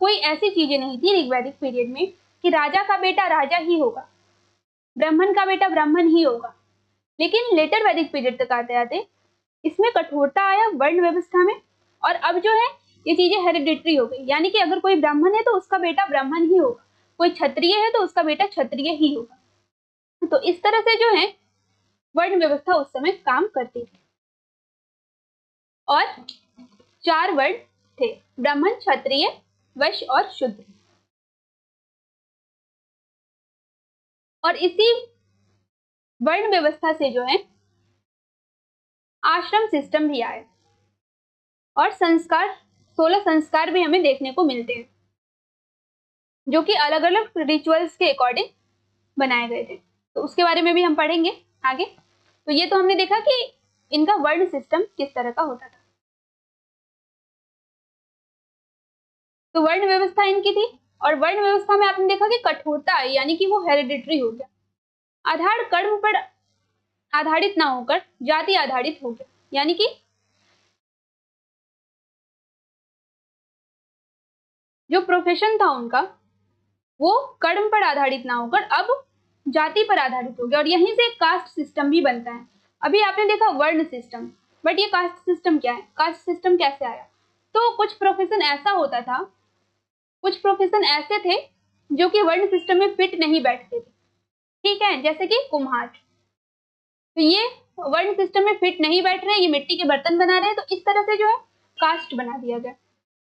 A: कोई ऐसी चीजें नहीं थी ऋग्वैदिक पीरियड में कि राजा का बेटा राजा ही होगा, ब्राह्मण का बेटा ब्राह्मण ही होगा, लेकिन लेटर वैदिक पीरियड तक आते आते इसमें कठोरता आया वर्ण व्यवस्था में, और अब जो है ये चीजें हेरिडिटरी हो गई, यानी कि अगर कोई ब्राह्मण है तो उसका बेटा ब्राह्मण ही होगा, कोई क्षत्रिय है तो उसका बेटा क्षत्रिय ही होगा। तो इस तरह से जो है वर्ण व्यवस्था उस समय काम करती थी, और 4 वर्ण थे, ब्राह्मण, क्षत्रिय, वैश्य और शूद्र। और इसी वर्ण व्यवस्था से जो है आश्रम सिस्टम भी आया, और संस्कार 16 संस्कार भी हमें देखने को मिलते हैं जो कि अलग अलग रिचुअल्स के अकॉर्डिंग बनाए गए थे, तो उसके बारे में भी हम पढ़ेंगे आगे। तो ये तो हमने देखा कि इनका वर्ण सिस्टम किस तरह का होता था। तो वर्ण व्यवस्था इनकी थी, और वर्ण व्यवस्था में आपने देखा कि कठोरता आई, यानी कि वो हेरिडिटरी हो गया, आधार कर्म पर आधारित ना होकर जाति आधारित हो गया, यानी कि जो प्रोफेशन था उनका वो कर्म पर आधारित ना होकर अब जाति पर आधारित हो गया, और यहीं से कास्ट सिस्टम भी बनता है। अभी आपने देखा वर्ण सिस्टम, बट ये कास्ट सिस्टम क्या है, कास्ट सिस्टम कैसे आया, तो कुछ प्रोफेशन ऐसा होता था, कुछ प्रोफेशन ऐसे थे जो कि वर्ण सिस्टम में फिट नहीं बैठते थे। ठीक है, जैसे कि कुम्हार, तो ये वर्ण सिस्टम में फिट नहीं बैठ रहे, ये मिट्टी के बर्तन बना रहे हैं, तो इस तरह से जो है कास्ट बना दिया गया।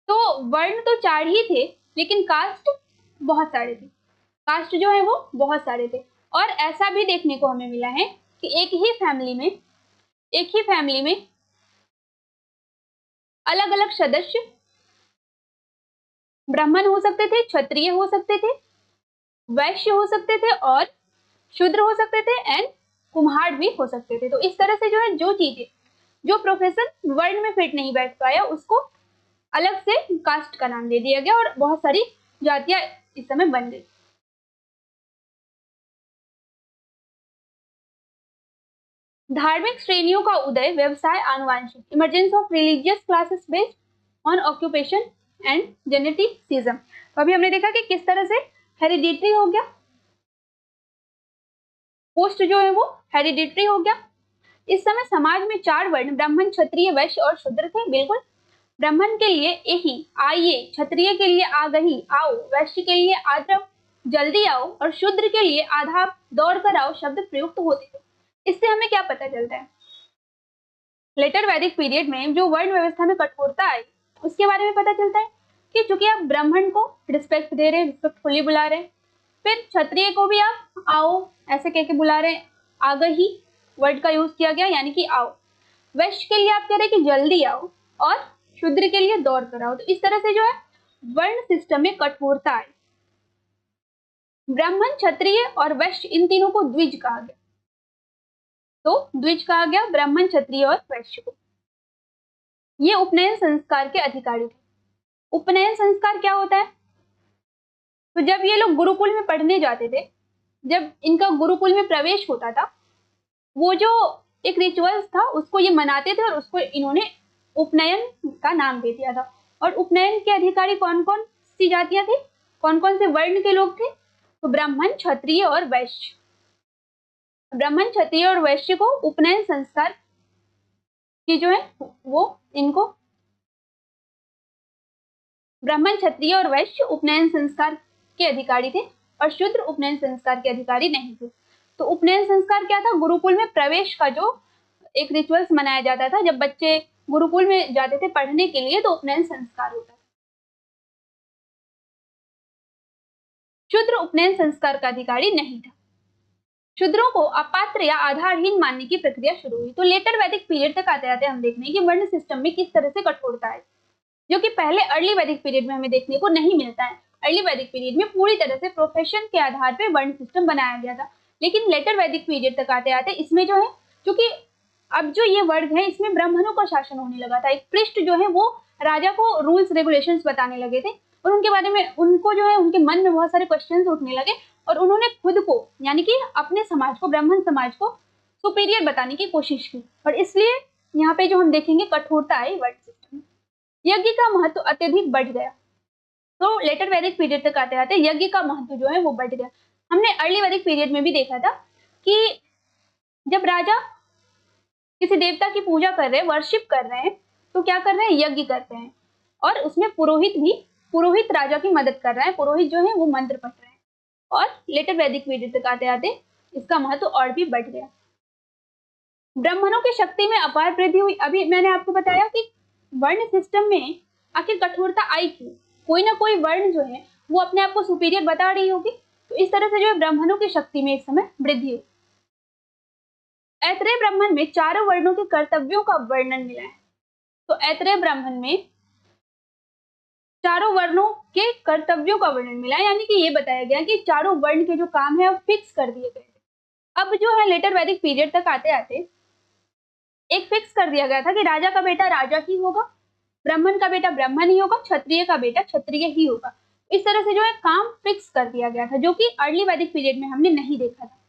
A: तो वर्ण तो 4 ही थे, लेकिन कास्ट बहुत सारे थे, कास्ट जो है वो बहुत सारे थे। और ऐसा भी देखने को हमें मिला है कि एक ही फैमिली में अलग अलग सदस्य ब्राह्मण हो सकते थे, क्षत्रिय हो सकते थे, वैश्य हो सकते थे, और शूद्र हो सकते थे, एंड कुम्हार भी हो सकते थे। तो इस तरह से जो है जो चीजें, जो प्रोफेशन वर्ण में फिट नहीं बैठ पाया उसको अलग से कास्ट का नाम दे दिया गया, और बहुत सारी जातियां इस समय बन गई। धार्मिक श्रेणियों का उदय, व्यवसाय, आनुवांशिक, emergence of religious classes based on occupation and geneticism. तो अभी हमने देखा कि किस तरह से हेरिडिटरी हो गया, पोस्ट जो है वो हेरिडिटरी हो गया। इस समय समाज में 4 वर्ण ब्राह्मण, क्षत्रिय, वैश्य और शूद्र थे। बिल्कुल, ब्राह्मण के लिए एही, आइए, क्षत्रिय के लिए आ गही, आओ, वैश्य के लिए आद्रव, जल्दी आओ, और शूद्र के लिए आधा, दौड़ कर आओ शब्द प्रयुक्त होते थे। इससे हमें क्या पता चलता है, लेटर वैदिक पीरियड में जो वर्ण व्यवस्था में कठोरता आई उसके बारे में पता चलता है कि चूंकि आप ब्राह्मण को रिस्पेक्ट दे रहे हैं, रिस्पेक्टफुली बुला रहे हैं, फिर क्षत्रिय को भी आप आओ ऐसे कह के बुला रहे हैं, आगही वर्ड का यूज किया गया, यानी कि आओ। वैश्य के लिए आप कह रहे हैं कि जल्दी आओ, और शूद्र के लिए दौड़ कर आओ। तो इस तरह से जो है वर्ण सिस्टम में कठोरता आई। ब्राह्मण, क्षत्रिय और वैश्य इन तीनों को द्विज कहा गया, तो द्विज कहा गया ब्राह्मण, क्षत्रिय और वैश्य को। ये उपनयन संस्कार के अधिकारी थे। उपनयन संस्कार क्या होता है, तो जब ये लोग गुरुकुल में पढ़ने जाते थे, जब इनका गुरुकुल में प्रवेश होता था, वो जो एक रिचुअल्स था उसको ये मनाते थे, और उसको इन्होंने उपनयन का नाम दे दिया था। और उपनयन के अधिकारी कौन कौन सी जातियां थी, कौन कौन से वर्ण के लोग थे, तो ब्राह्मण, क्षत्रिय और वैश्य। ब्राह्मण, क्षत्रिय और वैश्य को उपनयन संस्कार की जो है वो इनको ब्राह्मण, क्षत्रिय और वैश्य उपनयन संस्कार के अधिकारी थे और शूद्र उपनयन संस्कार के अधिकारी नहीं थे। तो उपनयन संस्कार क्या था? गुरुकुल में प्रवेश का जो एक रिचुअल्स मनाया जाता था, जब बच्चे गुरुकुल में जाते थे पढ़ने के लिए तो उपनयन संस्कार होता था। शूद्र उपनयन संस्कार का अधिकारी नहीं था। शूद्रों को अपात्र या आधारहीन मानने की प्रक्रिया शुरू हुई। तो लेटर वैदिक पीरियड तक आते आते हम देखते हैं कि वर्ण सिस्टम में किस तरह से कठोरता है, जो कि पहले अर्ली वैदिक पीरियड में हमें देखने को नहीं मिलता है। अर्ली वैदिक पीरियड में पूरी तरह से प्रोफेशन के आधार पर वर्ण सिस्टम बनाया गया था, लेकिन लेटर वैदिक पीरियड तक आते आते इसमें जो है, क्योंकि अब जो ये वर्ग है इसमें ब्राह्मणों का शासन होने लगा था। एक पृष्ठ जो है वो राजा को रूल्स रेगुलेशंस बताने लगे थे और उनके बारे में उनको जो है उनके मन में बहुत सारे क्वेश्चंस उठने लगे और उन्होंने खुद को यानी कि अपने समाज को, ब्राह्मण समाज को सुपीरियर बताने की कोशिश की और इसलिए यहाँ पे जो हम देखेंगे कठोरता आई वर्ड सिस्टम में। यज्ञ का महत्व अत्यधिक बढ़ गया। तो लेटर वैदिक पीरियड तक आते आते यज्ञ का महत्व जो है वो बढ़ गया। हमने अर्ली वैदिक पीरियड में भी देखा था कि जब राजा किसी देवता की पूजा कर रहे हैं, वर्शिप कर रहे हैं, तो क्या कर रहे हैं? यज्ञ करते हैं और उसमें पुरोहित राजा की मदद कर रहा है। पुरोहित जो है वो मंत्र पढ़ रहे हैं और लेटर वैदिक पीरियड तक आते आते इसका महत्व और भी बढ़ गया। ब्राह्मणों की शक्ति में अपार वृद्धि हुई। अभी मैंने आपको बताया कि वर्ण सिस्टम में आखिर कठोरता आई क्यों? कोई ना कोई वर्ण जो है वो अपने आप को सुपीरियर बता रही होगी, तो इस तरह से जो है ब्राह्मणों की शक्ति में इस समय वृद्धि हुई। ऐतरेय ब्राह्मण में चारों वर्णों के कर्तव्यों का वर्णन मिला है। तो ऐतरेय ब्राह्मण में चारों वर्णों के कर्तव्यों का वर्णन मिला है, यानी कि ये बताया गया कि चारों वर्ण के जो काम है वो फिक्स कर दिए गए। अब जो है लेटर वैदिक पीरियड तक आते आते एक फिक्स कर दिया गया था कि राजा का बेटा राजा ही होगा, ब्राह्मण का बेटा ब्राह्मण ही होगा, क्षत्रिय का बेटा क्षत्रिय ही होगा। इस तरह से जो है काम फिक्स कर दिया गया था, जो कि अर्ली वैदिक पीरियड में हमने नहीं देखा था।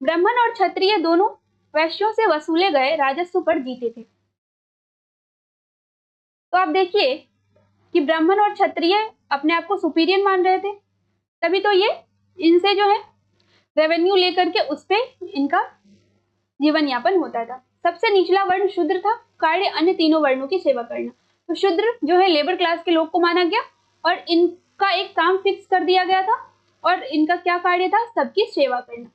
A: ब्राह्मण और क्षत्रिय दोनों वैश्यों से वसूले गए राजस्व पर जीते थे। तो आप देखिए कि ब्राह्मण और क्षत्रिय अपने आप को सुपीरियर मान रहे थे, तभी तो ये इनसे जो है रेवेन्यू लेकर के उस पे इनका जीवन यापन होता था। सबसे निचला वर्ण शूद्र था, कार्य अन्य तीनों वर्णों की सेवा करना। तो शूद्र जो है लेबर क्लास के लोग को माना गया और इनका एक काम फिक्स कर दिया गया था और इनका क्या कार्य था? सबकी सेवा करना।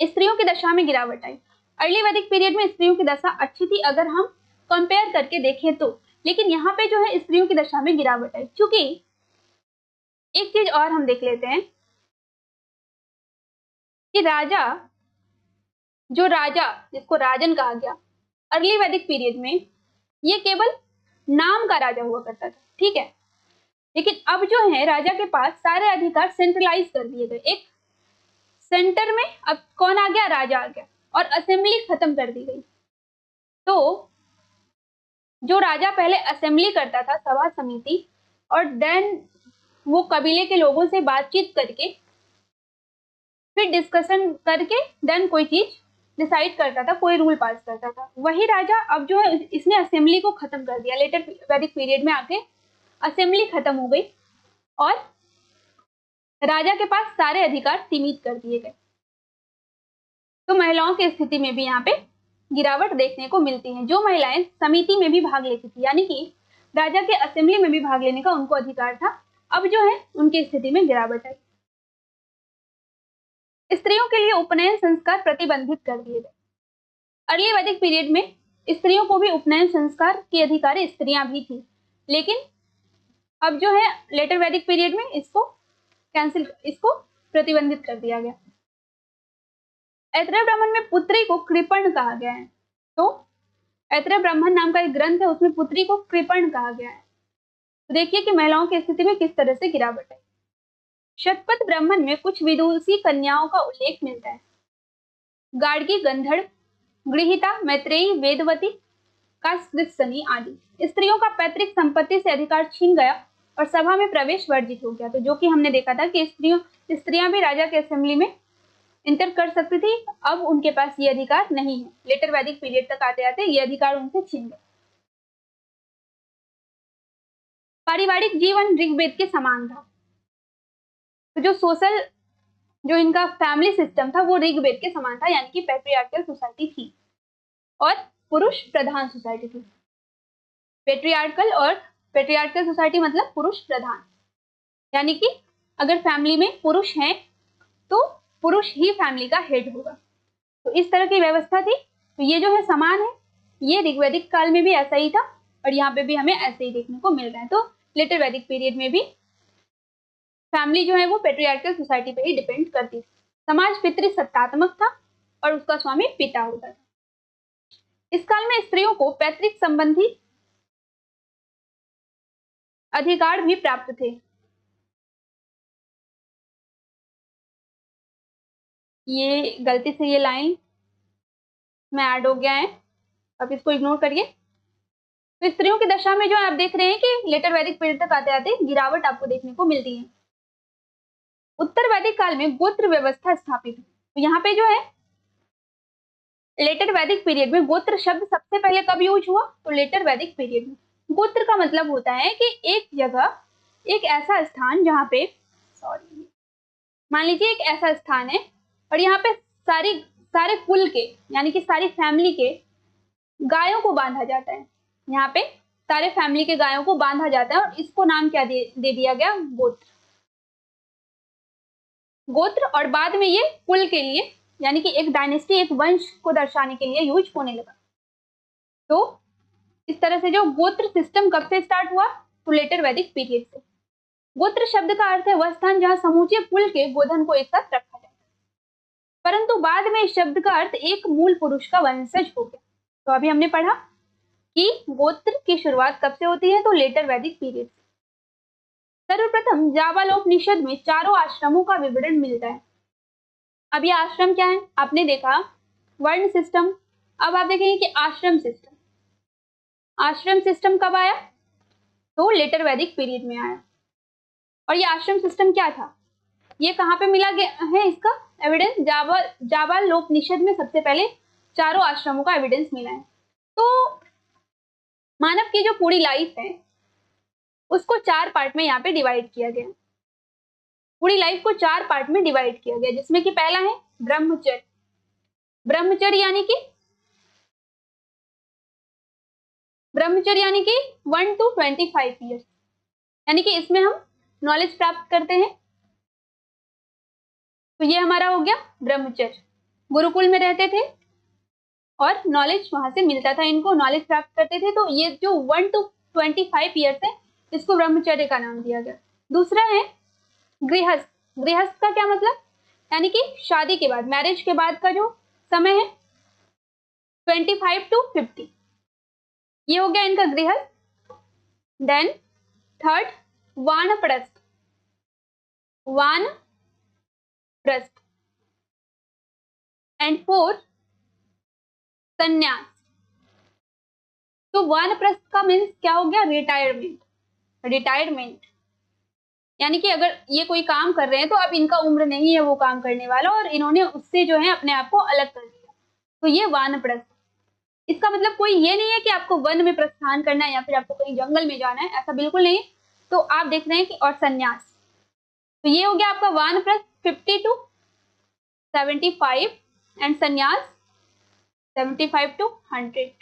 A: स्त्रियों की दशा में गिरावट आई। अर्ली वैदिक पीरियड में स्त्रियों की दशा अच्छी थी अगर हम कंपेयर करके देखें तो, लेकिन यहाँ पे जो है स्त्रियों की दशा में गिरावट आई। क्योंकि एक चीज और हम देख लेते हैं कि राजा जिसको राजन कहा गया अर्ली वैदिक पीरियड में, ये केवल नाम का राजा हुआ करता था, ठीक है। लेकिन अब जो है राजा के पास सारे अधिकार सेंट्रलाइज कर दिए गए। एक सेंटर में अब कौन आ गया? राजा आ गया और असेंबली खत्म कर दी गई। तो जो राजा पहले असेंबली करता था, सभा समिति, और देन वो कबीले के लोगों से बातचीत करके फिर डिस्कशन करके देन कोई चीज डिसाइड करता था, कोई रूल पास करता था, वही राजा अब जो है इसने असेंबली को खत्म कर दिया। लेटर वैदिक पीरियड में आके असेंबली खत्म हो गई और राजा के पास सारे अधिकार सीमित कर दिए गए। तो महिलाओं की स्थिति में भी यहाँ पे गिरावट देखने को मिलती है। जो महिलाएं समिति में भी भाग लेती थी, यानी कि राजा के असेंबली में भी भाग लेने का उनको अधिकार था, अब जो है उनकी स्थिति में गिरावट आई। स्त्रियों के लिए उपनयन संस्कार प्रतिबंधित कर दिए गए। अर्ली वैदिक पीरियड में स्त्रियों को भी उपनयन संस्कार की अधिकारी स्त्रियां भी थी, लेकिन अब जो है लेटर वैदिक पीरियड में इसको प्रतिबंधित कर दिया गया। ऐतरेय ब्राह्मण में पुत्री को कृपण कहा गया है। तो ऐतरेय ब्राह्मण नाम का एक ग्रंथ है, उसमें पुत्री को कृपण कहा गया है। तो देखिए कि महिलाओं की स्थिति में किस तरह से गिरावट है। शतपथ ब्राह्मण में कुछ विदुषी कन्याओं का उल्लेख मिलता है। गार्गी, गंधर्व, गृहीता, मैत्रेयी, वेदवती, कास्कृत्सनी आदि स्त्रियों का पैतृक संपत्ति से अधिकार छीन गया और सभा में प्रवेश वर्जित हो गया। तो जो कि हमने देखा था कि स्त्रियां भी राजा के असेंबली में इंटर कर सकती थी, अब उनके पास ये अधिकार नहीं है। लेटर वैदिक पीरियड तक आते आते ये अधिकार उनसे छीन गए। पारिवारिक जीवन ऋग्वेद के समान था। तो जो सोशल जो इनका फैमिली सिस्टम था वो ऋग्वेद के समान था, यानी कि पैट्रियार्कल सोसाइटी थी और पुरुष प्रधान सोसाइटी थी। पैट्रियार्कल सोसाइटी मतलब पुरुष प्रधान, यानी कि अगर फैमिली में पुरुष हैं तो पुरुष ही फैमिली का हेड होगा। तो इस तरह की व्यवस्था थी। तो ये जो है समान है, ये ऋग्वैदिक काल में भी ऐसा ही था और यहाँ पे भी हमें ऐसे ही देखने को मिल रहा है। तो लेटर वैदिक पीरियड में भी फैमिली जो है वो पैट्रियार्कल सोसाइटी पे ही डिपेंड करती थी। समाज पितृसत्तात्मक था और उसका स्वामी पिता होता था। इस काल में स्त्रियों को पैतृक संबंधी अधिकार भी प्राप्त थे। ये गलती से ये लाइन में ऐड हो गया है, अब इसको इग्नोर करिए। तो स्त्रियों की दशा में जो आप देख रहे हैं कि लेटर वैदिक पीरियड तक आते आते गिरावट आपको देखने को मिलती है। उत्तर वैदिक काल में गोत्र व्यवस्था स्थापित हुई। तो यहाँ पे जो है लेटर वैदिक पीरियड में गोत्र शब्द सबसे पहले कब यूज हुआ? तो लेटर वैदिक पीरियड में। गोत्र का मतलब होता है कि एक जगह, एक ऐसा स्थान जहाँ पे, मान लीजिए एक ऐसा स्थान है और यहाँ पे सारे कुल के यानी कि सारी फैमिली के गायों को बांधा जाता है। यहाँ पे सारे फैमिली के गायों को बांधा जाता है और इसको नाम क्या दे दिया गया? गोत्र। गोत्र, और बाद में ये कुल के लिए यानी कि एक डायनेस्टी, एक वंश को दर्शाने के लिए यूज होने लगा। तो इस तरह से जो गोत्र सिस्टम कब से स्टार्ट हुआ? तो लेटर वैदिक पीरियड से। गोत्र शब्द का अर्थ है वह स्थान जहां समूचे कुल के गोधन को एक साथ रखा जाता है, परंतु बाद में इस शब्द का अर्थ एक मूल पुरुष का वंशज हो गया। तो अभी हमने पढ़ा कि गोत्र की शुरुआत कब से होती है? तो लेटर वैदिक पीरियड से। सर्वप्रथम जाबालोपनिषद में चारों आश्रमों का विवरण मिलता है। अब ये आश्रम क्या है? आपने देखा वर्ण सिस्टम, अब आप देखेंगे कि आश्रम सिस्टम। आश्रम सिस्टम कब आया? तो लेटर वैदिक पीरियड में आया। और ये आश्रम सिस्टम क्या था? ये कहाँ पे मिला गया है इसका एविडेंस? जाबालोपनिषद में सबसे पहले चारों आश्रमों का एविडेंस मिला है। तो मानव की जो पूरी लाइफ है उसको 4 पार्ट में यहाँ पे डिवाइड किया गया। पूरी लाइफ को 4 पार्ट में डिवाइड किया गया, जिसमें कि पहला है ब्रह्मचर्य। ब्रह्मचर्य यानी कि 1 to 25 ईयर्स, यानी कि इसमें हम नॉलेज प्राप्त करते हैं। तो ये हमारा हो गया ब्रह्मचर्य। गुरुकुल में रहते थे और नॉलेज वहां से मिलता था, इनको नॉलेज प्राप्त करते थे। तो ये जो 1 to 25 ईयर्स है इसको ब्रह्मचर्य का नाम दिया गया। दूसरा है गृहस्थ। गृहस्थ का क्या मतलब? यानी कि शादी के बाद, मैरिज के बाद का जो समय है 25 to 50, ये हो गया इनका गृहस्थ। देन थर्ड वानप्रस्थ। वानप्रस्थ एंड फोर्थ संन्यास। तो वानप्रस्थ का मीन्स क्या हो गया? रिटायरमेंट, यानी कि अगर ये कोई काम कर रहे हैं तो अब इनका उम्र नहीं है वो काम करने वाला और इन्होंने उससे जो है अपने आप को अलग कर दिया, तो ये वानप्रस्थ। इसका मतलब कोई ये नहीं है कि आपको वन में प्रस्थान करना है या फिर आपको कहीं जंगल में जाना है, ऐसा बिल्कुल नहीं। तो आप देख रहे हैं कि और संन्यास, तो ये हो गया आपका वानप्रस्थ 50 to 75 एंड संन्यास 75 to 100।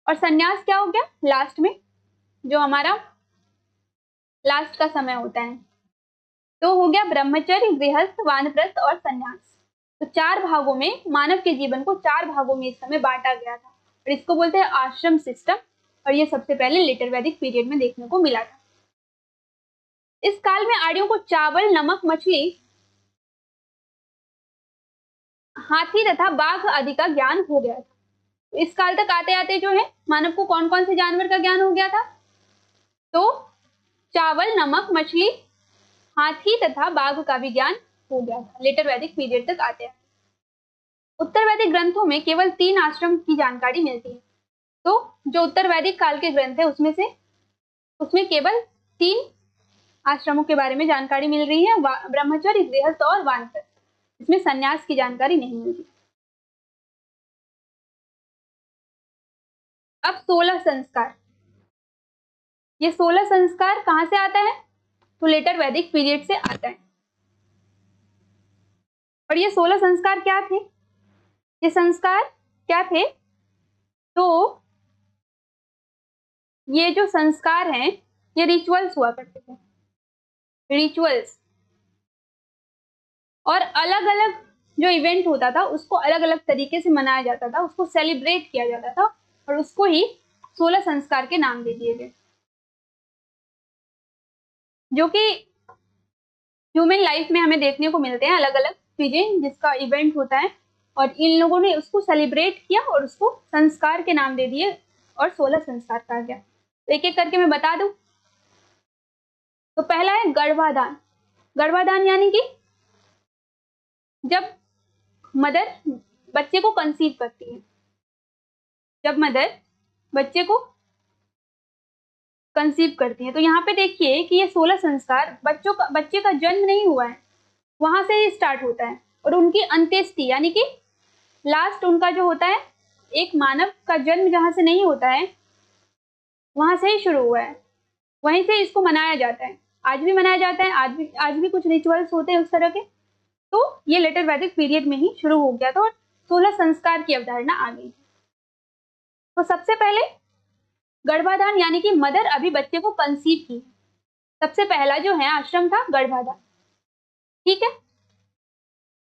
A: और संन्यास क्या हो गया? लास्ट में, जो हमारा लास्ट का समय होता है। तो हो गया ब्रह्मचर्य, गृहस्थ, वानप्रस्थ और संन्यास। तो 4 भागों में मानव के जीवन को 4 भागों में इस समय बांटा गया था और इसको बोलते हैं आश्रम सिस्टम। और ये सबसे पहले लेटर वैदिक पीरियड में देखने को मिला था। इस काल में आर्यों को चावल, नमक, मछली, हाथी तथा बाघ आदि का ज्ञान हो गया था। तो इस काल तक आते आते जो है मानव को कौन कौन से जानवर का ज्ञान हो गया था? तो चावल, नमक, मछली, हाथी तथा बाघ का भी ज्ञान हो गया था लेटर वैदिक पीरियड तक आते हैं। उत्तर वैदिक ग्रंथों में केवल 3 आश्रम की जानकारी मिलती है। तो जो उत्तर वैदिक काल के ग्रंथ है उसमें केवल 3 आश्रमों के बारे में जानकारी मिल रही है, ब्रह्मचर्य, गृहस्थ और वानप्रस्थ। इसमें संन्यास की जानकारी नहीं मिलती। अब 16 संस्कार। ये 16 संस्कार कहां से आता है? तो लेटर वैदिक पीरियड से आता है। और ये 16 संस्कार क्या थे? ये संस्कार क्या थे? तो ये जो संस्कार हैं ये रिचुअल्स हुआ करते थे, रिचुअल्स। और अलग अलग जो इवेंट होता था उसको अलग अलग तरीके से मनाया जाता था, उसको सेलिब्रेट किया जाता था और उसको ही 16 संस्कार के नाम दे दिए गए, जो कि ह्यूमन लाइफ में हमें देखने को मिलते हैं। अलग अलग चीजें जिसका इवेंट होता है और इन लोगों ने उसको सेलिब्रेट किया और उसको संस्कार के नाम दे दिए और 16 संस्कार कहा गया। तो एक एक करके मैं बता दूं। तो पहला है गर्भाधान। गर्भाधान यानी कि जब मदर बच्चे को कंसीव करती है, जब मदर बच्चे को कंसीव करती है। तो यहाँ पे देखिए कि ये 16 संस्कार बच्चे का जन्म नहीं हुआ है वहां से ही स्टार्ट होता है और उनकी अंत्येष्टि यानी कि लास्ट उनका जो होता है, एक मानव का जन्म जहां से नहीं होता है वहां से ही शुरू हुआ है, वहीं से इसको मनाया जाता है। आज भी मनाया जाता है, आज भी कुछ रिचुअल्स होते हैं उस तरह के। तो ये लेटर वैदिक पीरियड में ही शुरू हो गया था और 16 संस्कार की अवधारणा आ गई। तो सबसे पहले गर्भाधान यानी कि मदर अभी बच्चे को कंसीव की, सबसे पहला जो है आश्रम था गर्भाधान। ठीक है,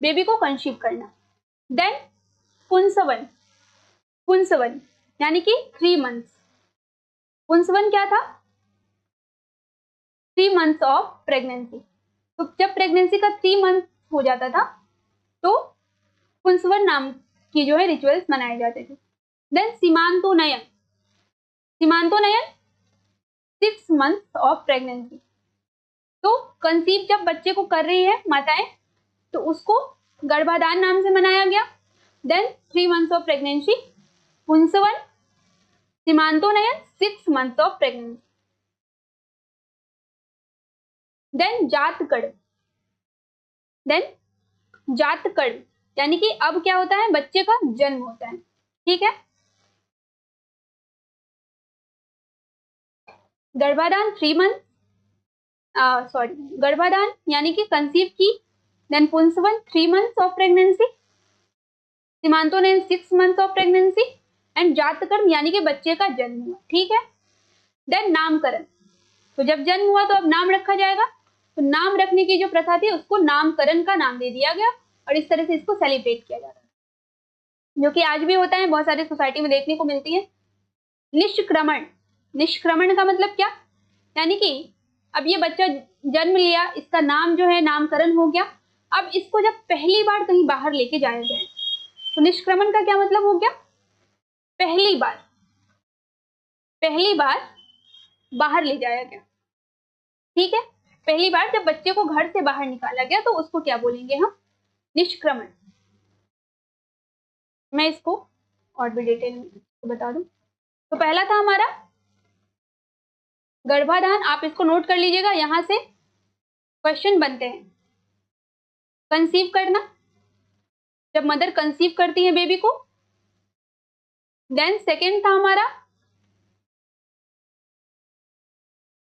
A: बेबी को कंसीव करना। देन पुंसवन, पुंसवन यानी कि 3 मंथ्स। पुंसवन क्या था? 3 मंथ्स ऑफ प्रेगनेंसी। तो जब प्रेगनेंसी का 3 मंथ हो जाता था तो पुंसवन नाम की जो है रिचुअल्स मनाए जाते थे। Then Simantonnayana, Simantonnayana 6 months of pregnancy. तो कंसीव जब बच्चे को कर रही है माताएं तो उसको गर्भाधान नाम से मनाया गया। Then 3 months of pregnancy Pumsavana, Simantonnayana 6 months of pregnancy. Then Jatakarma, then Jatakarma यानी कि अब क्या होता है, बच्चे का जन्म होता है। ठीक है, गर्भाधान 3 मंथ सॉरी गर्भाधान यानी कि कंसीव की। Then Pumsavana 3 months of pregnancy, Simantonnayana 6 months of pregnancy and Jatakarma यानी कि बच्चे का जन्म हुआ। ठीक है, देन नामकरण। तो जब जन्म हुआ तो अब नाम रखा जाएगा। तो नाम रखने की जो प्रथा थी उसको नामकरण का नाम दे दिया गया और इस तरह से इसको सेलिब्रेट किया जाता है, जो कि आज भी होता है, बहुत सारी सोसाइटी में देखने को मिलती है। निष्क्रमण, निष्क्रमण का मतलब क्या? यानी कि अब ये बच्चा जन्म लिया, इसका नाम जो है नामकरण हो गया, अब इसको जब पहली बार कहीं बाहर लेके जाया जाए तो निष्क्रमण का क्या मतलब हो गया? पहली बार, पहली बार बाहर ले जाया गया। ठीक है, पहली बार जब बच्चे को घर से बाहर निकाला गया तो उसको क्या बोलेंगे हम? निष्क्रमण। मैं इसको और भी डिटेल में बता दूं। तो पहला था हमारा गर्भाधान, आप इसको नोट कर लीजिएगा, यहां से क्वेश्चन बनते हैं। कंसीव करना, जब मदर कंसीव करती है बेबी को। देन सेकेंड था हमारा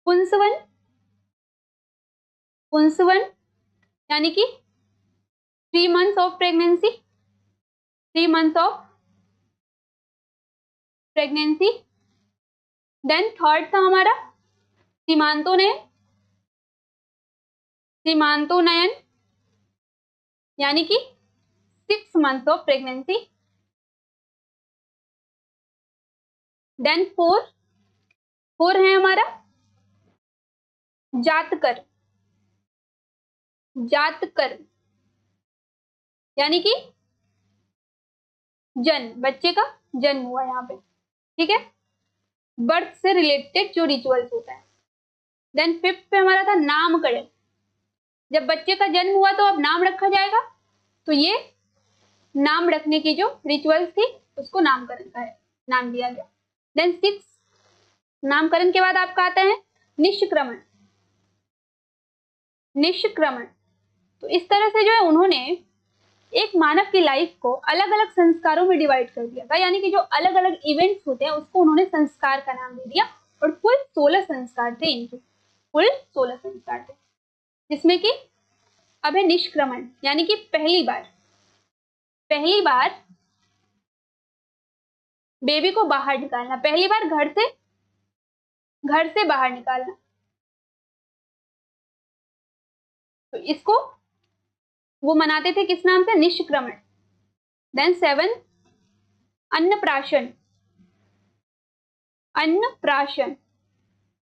A: पुंसवन, पुंसवन यानी कि 3 months of pregnancy, 3 months of pregnancy. Then third था हमारा सीमांतोनयन, सीमांतोनयन यानी कि 6 months of pregnancy. Then four है हमारा जातकर, जातकर यानी कि जन्म, बच्चे का जन्म हुआ यहाँ पे। ठीक है, बर्थ से रिलेटेड जो रिचुअल्स होता है। देन फिफ्थ पे हमारा था नामकरण, जब बच्चे का जन्म हुआ तो अब नाम रखा जाएगा, तो ये नाम रखने की जो रिचुअल्स थी उसको नामकरण का नाम दिया गया। देन 6 नामकरण के बाद आपका आता है निष्क्रमण, निष्क्रमण। तो इस तरह से जो है उन्होंने एक मानव की लाइफ को अलग अलग संस्कारों में डिवाइड कर दिया था, यानी कि जो अलग अलग इवेंट्स होते हैं उसको उन्होंने संस्कार का नाम दे दिया। और कुल 16 संस्कार थे इनके, कुल 16 संस्कार थे, जिसमें कि अब है निष्क्रमण, यानी कि पहली बार बेबी को बाहर निकालना, पहली बार घर से बाहर निकालना। तो इसको वो मनाते थे किस नाम से? निष्क्रमण। देन 7 अन्नप्राशन।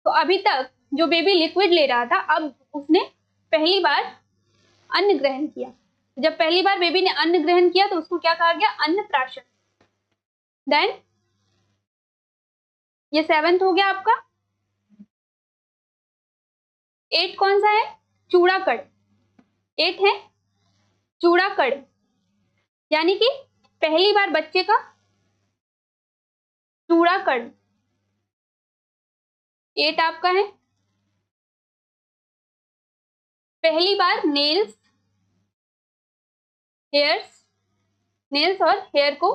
A: तो अभी तक जो बेबी लिक्विड ले रहा था, अब उसने पहली बार अन्न ग्रहण किया। जब पहली बार बेबी ने अन्न ग्रहण किया तो उसको क्या कहा गया? अन्नप्राशन। देन ये 7th हो गया आपका। 8 कौन सा है? चूड़ाकड़। 8 है चूड़ाकड़, यानी कि पहली बार बच्चे का चूड़ाकड़। 8 आपका है पहली बार नेल्स और हेयर को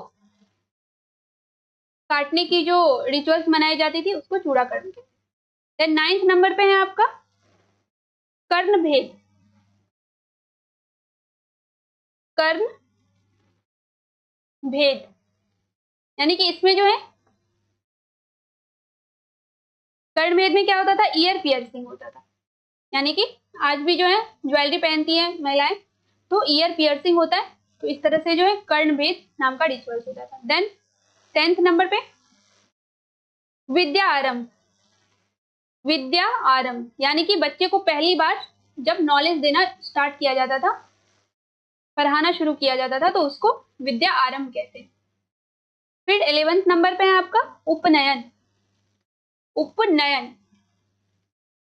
A: काटने की जो रिचुअल्स मनाई जाती थी उसको चूड़ाकड़ कहते हैं। देन 9th नंबर पे है आपका कर्ण भेद। यानी कि इसमें जो है कर्ण भेद में क्या होता था? ईयर पियर्सिंग होता था। यानी कि आज भी जो है ज्वेलरी पहनती है महिलाएं, तो ईयर पियर्सिंग होता है। तो इस तरह से जो है कर्ण भेद नाम का रिचुअल्स होता था। देन 10th नंबर पे विद्या आरंभ, यानी कि बच्चे को पहली बार जब नॉलेज देना स्टार्ट किया जाता था, पढ़ाना शुरू किया जाता था, तो उसको विद्या आरंभ कहते हैं। फिर 11th नंबर पे है आपका उपनयन।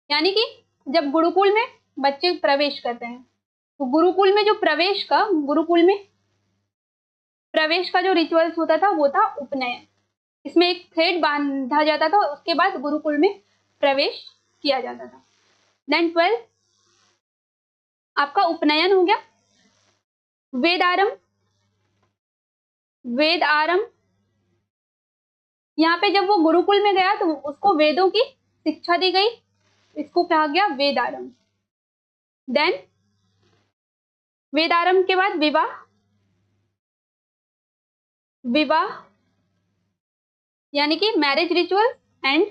A: यानी कि जब गुरुकुल में बच्चे प्रवेश करते हैं, तो गुरुकुल में प्रवेश का जो रिचुअल्स होता था वो था उपनयन। इसमें एक थ्रेड बांधा जाता था, उसके बाद गुरुकुल में प्रवेश किया जाता था। देन 12 आपका उपनयन हो गया। वेद आरंभ, यहाँ पे जब वो गुरुकुल में गया तो उसको वेदों की शिक्षा दी गई, इसको कहा गया वेद आरंभ। देन वेद आरंभ के बाद विवाह यानी कि मैरिज रिचुअल एंड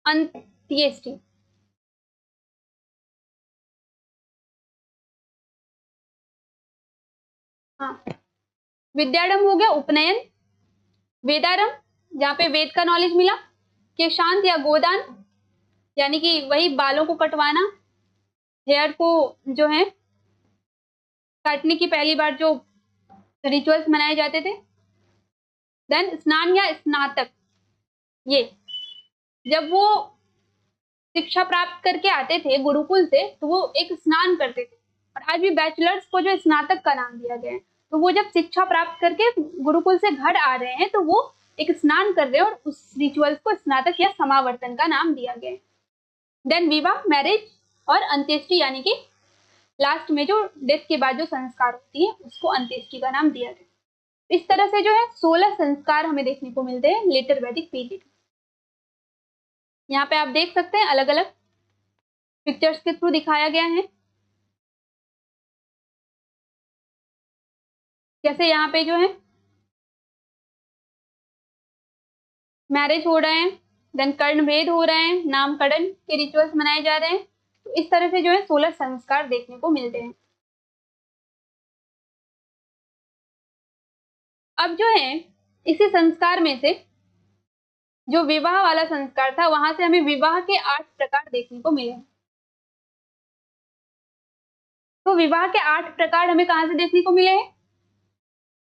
A: अंत्येष्टि। हाँ, विद्यारंभ हो गया उपनयन, वेदारंभ जहाँ पे वेद का नॉलेज मिला, केशांत या गोदान यानी कि वही बालों को कटवाना, हेयर को जो है काटने की पहली बार जो रिचुअल्स मनाए जाते थे। देन स्नान या स्नातक, ये जब वो शिक्षा प्राप्त करके आते थे गुरुकुल से तो वो एक स्नान करते थे, और आज भी बैचलर्स को जो स्नातक का नाम दिया गया है। तो वो जब शिक्षा प्राप्त करके गुरुकुल से घर आ रहे हैं तो वो एक स्नान कर रहे हैं, और उस रिचुअल्स को स्नातक या समावर्तन का नाम दिया गया है। देन विवाह, मैरिज और अंत्येष्टि, यानी कि लास्ट में जो डेथ के बाद जो संस्कार होती है उसको अंत्येष्टि का नाम दिया गया। इस तरह से जो है 16 संस्कार हमें देखने को मिलते हैं लेटर वैदिक पीरियड। यहाँ पे आप देख सकते हैं अलग अलग पिक्चर्स के थ्रू दिखाया गया है। जैसे यहाँ पे जो है मैरिज हो रहे हैं, देन कर्ण भेद हो रहे हैं, नामकरण के रिचुअल्स मनाए जा रहे हैं। तो इस तरह से जो है 16 संस्कार देखने को मिलते हैं। अब जो है इसी संस्कार में से जो विवाह वाला संस्कार था, वहां से हमें विवाह के 8 प्रकार देखने को मिले। तो विवाह के 8 प्रकार हमें कहां से देखने को मिले हैं?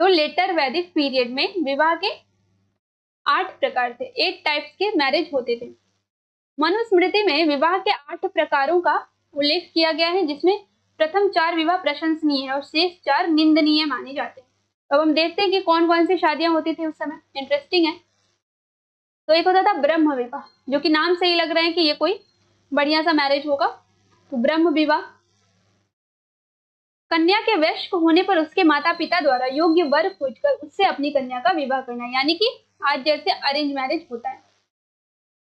A: तो लेटर वैदिक पीरियड में विवाह के 8 प्रकार थे, 8 टाइप्स के मैरिज होते थे। मनुस्मृति में विवाह के 8 प्रकारों का उल्लेख किया गया है, जिसमें प्रथम 4 विवाह प्रशंसनीय है और शेष 4 निंदनीय माने जाते हैं। अब हम देखते हैं कि कौन कौन सी शादियां होती थी उस समय, इंटरेस्टिंग है। तो एक होता था ब्रह्म विवाह, जो कि नाम से ही लग रहा है कि ये कोई बढ़िया सा मैरिज होगा। तो ब्रह्म विवाह, कन्या के वयस्क होने पर उसके माता पिता द्वारा योग्य वर खोजकर उससे अपनी कन्या का विवाह करना, यानी कि आज जैसे अरेंज मैरिज होता है।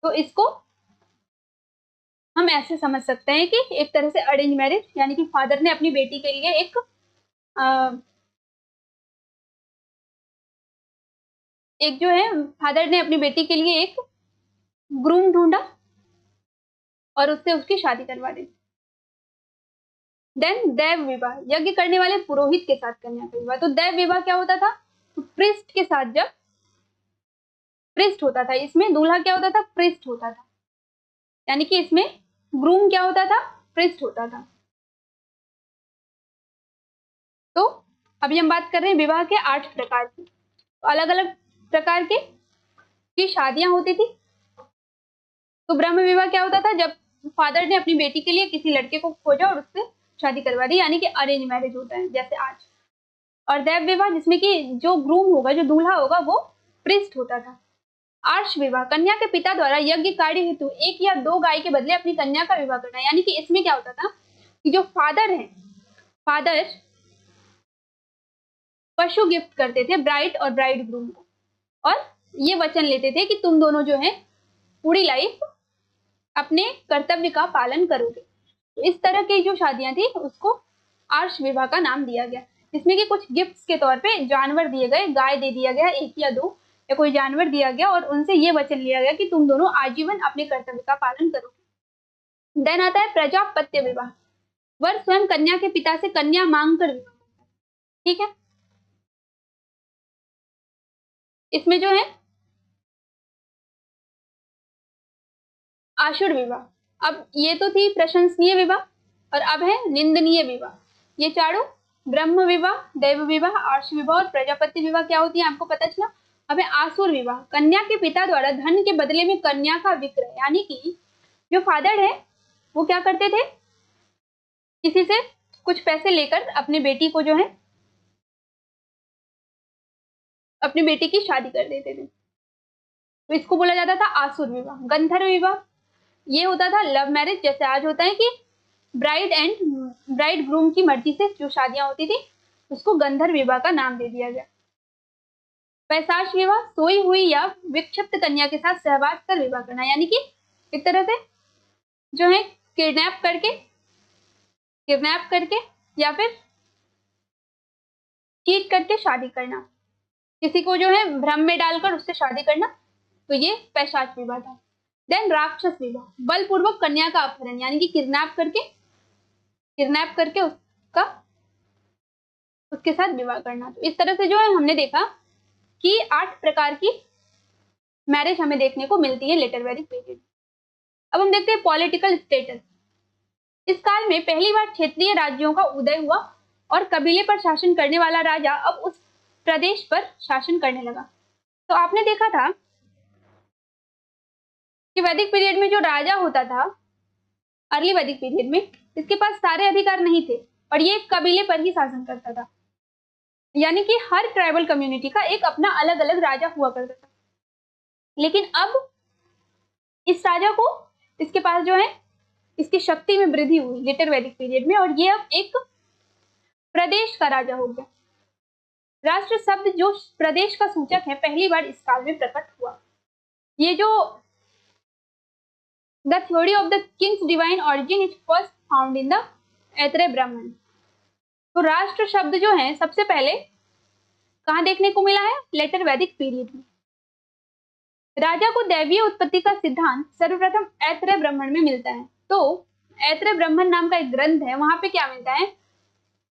A: तो इसको हम ऐसे समझ सकते हैं कि एक तरह से अरेंज मैरिज, यानी कि फादर ने अपनी बेटी के लिए एक जो है फादर ने अपनी बेटी के लिए एक ग्रूम ढूंढा और उससे उसकी शादी करवा दी। देन दैव विवाह, यज्ञ करने वाले पुरोहित के साथ कन्या का विवाह। तो दैव विवाह क्या होता था? तो प्रिस्ट के साथ, जब प्रिस्ट होता था, इसमें दूल्हा क्या होता था? प्रिस्ट होता था, यानी कि इसमें ग्रूम क्या होता था? प्रिस्ट होता था। तो अभी हम बात कर रहे हैं विवाह के 8 प्रकार की। तो अलग अलग प्रकार के की शादियां होती थी। तो ब्रह्म विवाह क्या होता था? जब फादर ने अपनी बेटी के लिए किसी लड़के को खोजा और उससे शादी करवा दी, यानी कि अरेंज मैरिज होता है जैसे आज। और दैव विवाह, जिसमें कि जो ग्रूम होगा, जो दूल्हा होगा, वो प्रिस्ट होता था। आर्ष विवाह, कन्या के पिता द्वारा यज्ञ कार्य हेतु 1 या 2 गाय के बदले अपनी कन्या का विवाह करना, यानी कि इसमें क्या होता था कि जो फादर है, फादर पशु गिफ्ट करते थे ब्राइड और ब्राइड ग्रूम को, और ये वचन लेते थे कि तुम दोनों जो है पूरी लाइफ अपने कर्तव्य का पालन करोगे। तो इस तरह की जो शादियां थी उसको आर्ष विवाह का नाम दिया गया, जिसमें कि कुछ गिफ्ट्स के तौर पे जानवर दिए गए, गाय दे दिया गया 1 या 2, या कोई जानवर दिया गया और उनसे ये वचन लिया गया कि तुम दोनों आजीवन अपने कर्तव्य का पालन करोगे। देन आता है प्रजापत्य विवाह, वर स्वयं कन्या के पिता से कन्या मांगकर विवाह करता है। ठीक है, इसमें जो है आशुर विवाह, अब ये तो थी प्रशंसनीय विवाह, और अब है निंदनीय विवाह। ये चारों ब्रह्म विवाह, दैव विवाह, आर्ष विवाह और प्रजापति विवाह क्या होती है आपको पता चला। अब है आसुर विवाह, कन्या के पिता द्वारा धन के बदले में कन्या का विक्रय, यानी कि जो फादर है वो क्या करते थे, किसी से कुछ पैसे लेकर अपने बेटी को जो है अपनी बेटी की शादी कर देते थे। तो इसको बोला जाता था आसुर विवाह। गंधर्व विवाह, ये होता था लव मैरिज, जैसे आज होता है कि ब्राइड ग्रूम की मर्जी से जो शादियां होती थी उसको गंधर्व विवाह का नाम दे दिया गया। पैशाच विवाह, सोई हुई या विक्षिप्त कन्या के साथ सहवास कर विवाह करना, यानी कि एक तरह से जो है किडनैप करके या फिर चीट करके शादी करना, किसी को जो है भ्रम में डालकर उससे शादी करना, तो ये पैशाच विवाह था। देन राक्षस विवाह, बलपूर्वक कन्या का अपहरण, यानी कि किडनैप करके उसके साथ विवाह करना। तो इस तरह से जो है हमने देखा कि 8 प्रकार की मैरिज हमें देखने को मिलती है लेटर वैदिक पीरियड। अब हम देखते हैं पॉलिटिकल स्टेटस। इस काल में पहली बार क्षेत्रीय राज्यों का उदय हुआ और कबीले पर शासन करने वाला राजा अब उस प्रदेश पर शासन करने लगा। तो आपने देखा था कि वैदिक पीरियड में जो राजा होता था, अर्ली वैदिक पीरियड में, इसके पास सारे अधिकार नहीं थे और ये एक कबीले पर ही शासन करता था, यानी कि हर ट्राइबल कम्युनिटी का एक अपना अलग अलग राजा हुआ करता था। लेकिन अब इस राजा को, इसके पास जो है इसकी शक्ति में वृद्धि हुई लेटर वैदिक पीरियड में, और ये अब एक प्रदेश का राजा हो गया। राष्ट्र शब्द जो प्रदेश का सूचक है पहली बार इस काल में प्रकट हुआ। ये जो the theory of the Kings divine origin is first found in the Aitareya ब्राह्मण। तो राष्ट्र शब्द जो है सबसे पहले कहां देखने को मिला है? लेटर वैदिक पीरियड में। राजा को दैवीय उत्पत्ति का सिद्धांत सर्वप्रथम ऐतरेय ब्राह्मण में मिलता है। तो ऐतरेय ब्राह्मण नाम का एक ग्रंथ है, वहां पे क्या मिलता है?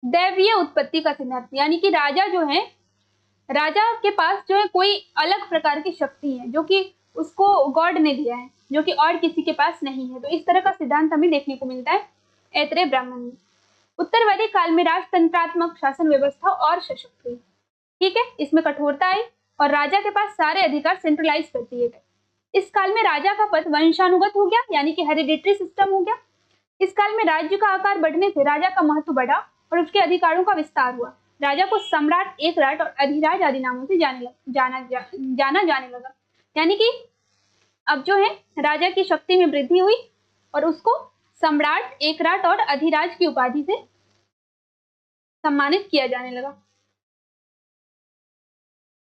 A: दैवीय उत्पत्ति का सिद्धांत, यानी कि राजा जो है, राजा के पास जो है कोई अलग प्रकार की शक्ति है जो कि उसको गॉड ने दिया है, जो कि और किसी के पास नहीं है। तो इस तरह का सिद्धांत हमें देखने को मिलता है ऐतरेय ब्राह्मण में। उत्तर वैदिक काल में राजतंत्रात्मक शासन व्यवस्था और सशक्त हुई। ठीक है, इसमें कठोरता आई और राजा के पास सारे अधिकार सेंट्रलाइज कर दिए गए। इस काल में राजा का पद वंशानुगत हो गया, यानी कि हेरिडिटरी सिस्टम हो गया। इस काल में राज्य का आकार बढ़ने से राजा का महत्व बढ़ा और उसके अधिकारों का विस्तार हुआ। राजा को सम्राट, एकराट और अधिराज आदि नामों से जाना जाने लगा, यानी कि अब जो है राजा की शक्ति में वृद्धि हुई और उसको सम्राट, एकराट और अधिराज की उपाधि से सम्मानित किया जाने लगा।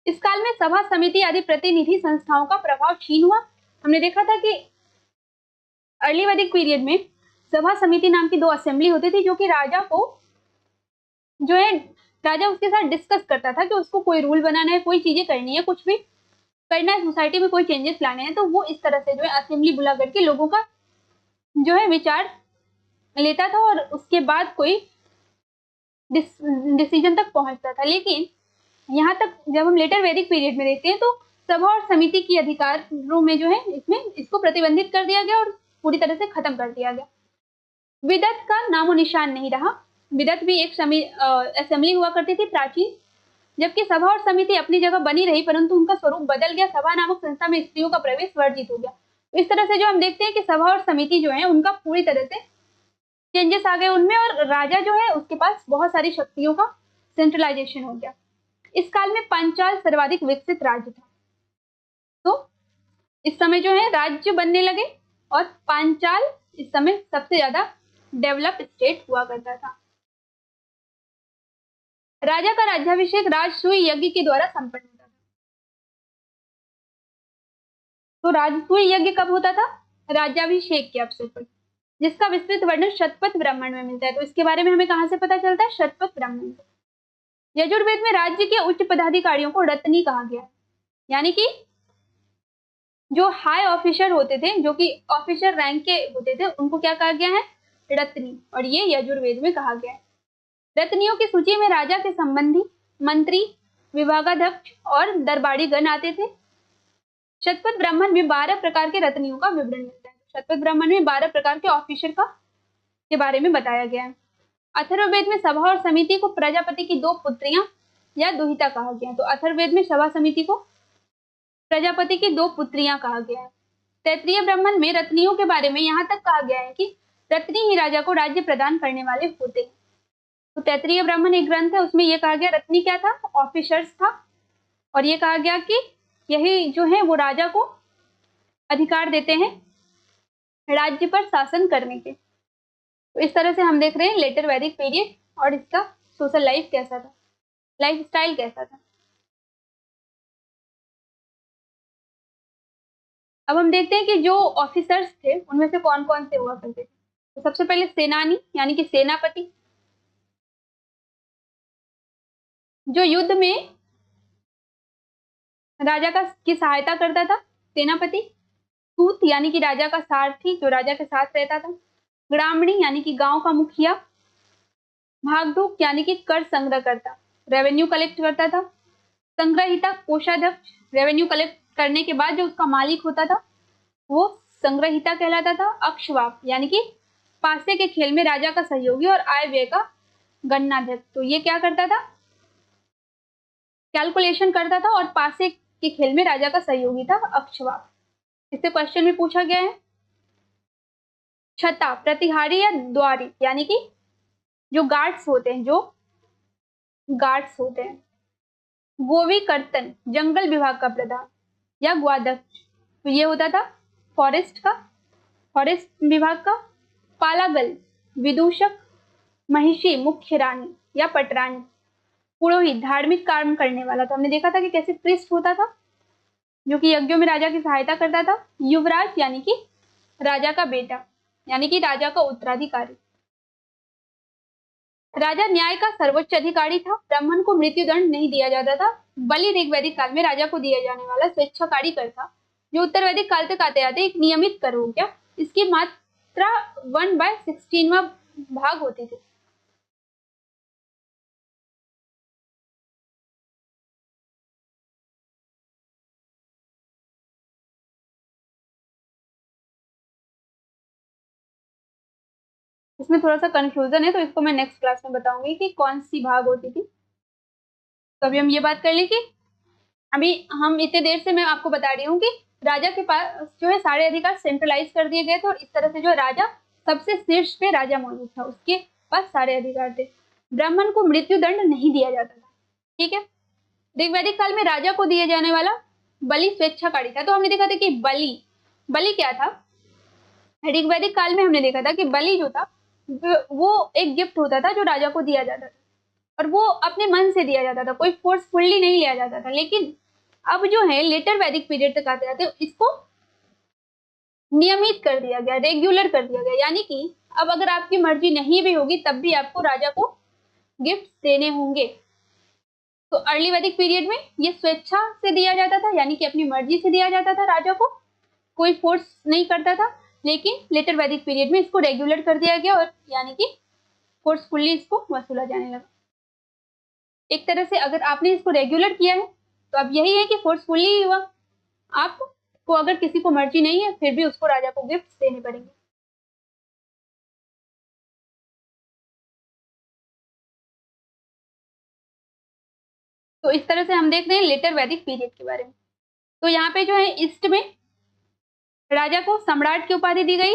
A: इस काल में सभा, समिति आदि प्रतिनिधि संस्थाओं का प्रभाव क्षीण हुआ। हमने देखा था कि अर्ली वैदिक पीरियड में सभा समिति नाम की 2 असेंबली होती थी, जो कि राजा को जो है राजा उसके साथ डिस्कस करता था कि उसको कोई रूल बनाना है, कोई चीजें करनी है, कुछ भी करना है, सोसाइटी में कोई चेंजेस लाने हैं, तो वो इस तरह से जो है असेंबली बुला करके लोगों का जो है विचार लेता था और उसके बाद कोई डिसीजन तक पहुंचता था। लेकिन यहाँ तक जब हम लेटर वैदिक पीरियड में देखते हैं तो सभा और समिति की अधिकारों में जो है इसको प्रतिबंधित कर दिया गया और पूरी तरह से खत्म कर दिया गया। विदत का नामो निशान नहीं रहा। विदत भी एक असेंबली हुआ करती थी प्राचीन, जबकि सभा और समिति अपनी जगह बनी रही, परंतु उनका स्वरूप बदल गया। सभा नामक संस्था में स्त्रियों का प्रवेश वर्जित हो गया। तो इस तरह से जो हम देखते हैं कि सभा और समिति जो है उनका पूरी तरह से चेंजेस आ गए उनमें, और राजा जो है उसके पास बहुत सारी शक्तियों का सेंट्रलाइजेशन हो गया। इस काल में पांचाल सर्वाधिक विकसित राज्य था। तो इस समय जो है राज्य बनने लगे और पांचाल इस समय सबसे ज्यादा डेवलप स्टेट हुआ करता था। राजा का राज्याभिषेक राजसूय यज्ञ के द्वारा संपन्न होता था। तो राजसूय यज्ञ कब होता था? राज्याभिषेक के अवसर पर, जिसका विस्तृत वर्णन शतपथ ब्राह्मण में मिलता है। तो इसके बारे में हमें कहां से पता चलता है? शतपथ ब्राह्मण से। यजुर्वेद में राज्य के उच्च पदाधिकारियों को रत्नी कहा गया है, यानी कि जो हाई ऑफिसर होते थे, जो कि ऑफिसर रैंक के होते थे, उनको क्या कहा गया है? रत्नी। और ये यजुर्वेद में कहा गया है। रत्नियों की सूची में राजा के संबंधी, मंत्री, विभागाध्यक्ष और दरबारी गण आते थे। शतपथ ब्राह्मण में 12 प्रकार के रत्नियों का विवरण मिलता है। शतपथ ब्राह्मण में 12 प्रकार के ऑफिसर के बारे में बताया गया है। अथर्ववेद में सभा और समिति को प्रजापति की 2 पुत्रियां या दुहिता कहा गया है। तो अथर्ववेद में सभा समिति को प्रजापति की 2 पुत्रियां कहा गया है। तैत्रीय ब्राह्मण में रत्नियों के बारे में यहाँ तक कहा गया है कि रत्नी ही राजा को राज्य प्रदान करने वाले होते हैं। तो तैत्रीय ब्राह्मण एक ग्रंथ है, उसमें यह कहा गया रत्नी क्या था? ऑफिसर्स था। और ये कहा गया कि यही जो है वो राजा को अधिकार देते हैं राज्य पर शासन करने के। तो इस तरह से हम देख रहे हैं लेटर वैदिक पीरियड और इसका सोशल लाइफ कैसा था, लाइफ स्टाइल कैसा था। अब हम देखते हैं कि जो ऑफिसर्स थे उनमें से कौन कौन से हुआ करते थे। तो सबसे पहले सेनानी, यानी कि सेनापति, जो युद्ध में राजा की सहायता करता था, सेनापति। सूत, यानी कि राजा का सारथी, जो राजा के साथ रहता था। ग्रामणी, यानी कि गांव का मुखिया। भागदूक, यानी कि कर संग्रह करता, रेवेन्यू कलेक्ट करता था। संग्रहिता, कोषाध्यक्ष, रेवेन्यू कलेक्ट करने के बाद जो उसका मालिक होता था वो संग्रहिता कहलाता था। अक्षवाप, यानी कि पासे के खेल में राजा का सहयोगी और आय व्यय का गणनाध्यक्ष। तो ये क्या करता था? कैलकुलेशन करता था और पासे के खेल में राजा का सहयोगी था अक्षवाप। इससे क्वेश्चन में पूछा गया है। छता, प्रतिहारी या द्वारी, यानी कि जो गार्ड्स होते हैं, गोवी कर्तन, जंगल विभाग का प्रधान या ग्वादक्ष। तो ये होता था फॉरेस्ट विभाग का। पालागल, विदूषक। महिषी, मुख्य रानी या पटरानी। पुरोहित, धार्मिक काम करने वाला। तो हमने देखा था कि कैसे प्रीस्ट होता था जो कि यज्ञों में राजा की सहायता करता था। युवराज, यानी कि राजा का बेटा, यानी कि राजा का उत्तराधिकारी। राजा न्याय का सर्वोच्च अधिकारी था। ब्राह्मण को मृत्युदंड नहीं दिया जाता था। बलि ऋग्वैदिक काल में राजा को दिया जाने वाला स्वेच्छाकारी कर था, जो उत्तर वैदिक काल तक आते आते एक नियमित कर हो गया। इसकी मात्रा 1/16वां भाग होती थी। इसमें थोड़ा सा कंफ्यूजन है, तो इसको मैं नेक्स्ट क्लास में बताऊंगी कि कौन सी भाग होती थी। तो अभी हम ये बात कर लें कि अभी हम इतने देर से मैं आपको बता रही हूँ कि राजा के पास जो है सारे अधिकार सेंट्रलाइज कर दिए गए थे, और इस तरह से जो राजा सबसे शीर्ष पे राजा मौजूद था, उसके पास सारे अधिकार थे। ब्राह्मण को मृत्यु दंड नहीं दिया जाता था। ठीक है। ऋग्वैदिक काल में राजा को दिया जाने वाला बलि स्वेच्छाकारी था। तो हमने देखा था कि बलि क्या था? ऋग्वैदिक काल में हमने देखा था कि बलि जो था वो एक गिफ्ट होता था जो राजा को दिया जाता था, और वो अपने मन से दिया जाता था, कोई फोर्सफुली नहीं लिया जाता था। लेकिन अब जो है लेटर वैदिक पीरियड तक आते आते इसको नियमित कर दिया गया, रेगुलर कर दिया गया, यानी कि अब अगर आपकी मर्जी नहीं भी होगी तब भी आपको राजा को गिफ्ट देने होंगे। तो अर्ली वैदिक पीरियड में ये स्वेच्छा से दिया जाता था, यानी कि अपनी मर्जी से दिया जाता था राजा को, कोई फोर्स नहीं करता था। लेकिन लेटर वैदिक पीरियड में इसको रेगुलर कर दिया गया और यानी कि फोर्सफुली इसको वसूला जाने लगा। एक तरह से अगर आपने इसको रेगुलर किया है तो अब यही है कि फोर्सफुली ही हुआ। आपको अगर किसी को मर्जी नहीं है फिर भी उसको राजा को गिफ्ट देने पड़ेंगे। तो इस तरह से हम देख रहे हैं लेटर वैदिक पीरियड के बारे में। तो यहाँ पे जो है ईस्ट में राजा को सम्राट की उपाधि दी गई,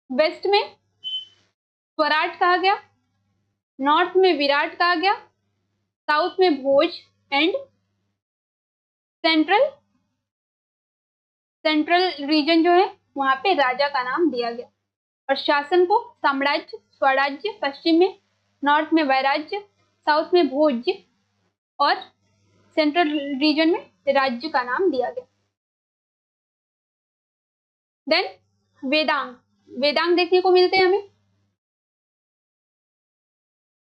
A: वेस्ट में स्वराट कहा गया, नॉर्थ में विराट कहा गया, साउथ में भोज एंड सेंट्रल रीजन जो है वहां पे राजा का नाम दिया गया। और शासन को साम्राज्य, स्वराज्य पश्चिम में, नॉर्थ में वैराज्य, साउथ में भोज और सेंट्रल रीजन में राज्य का नाम दिया गया। देन वेदांग, वेदांग देखने को मिलते हैं हमें,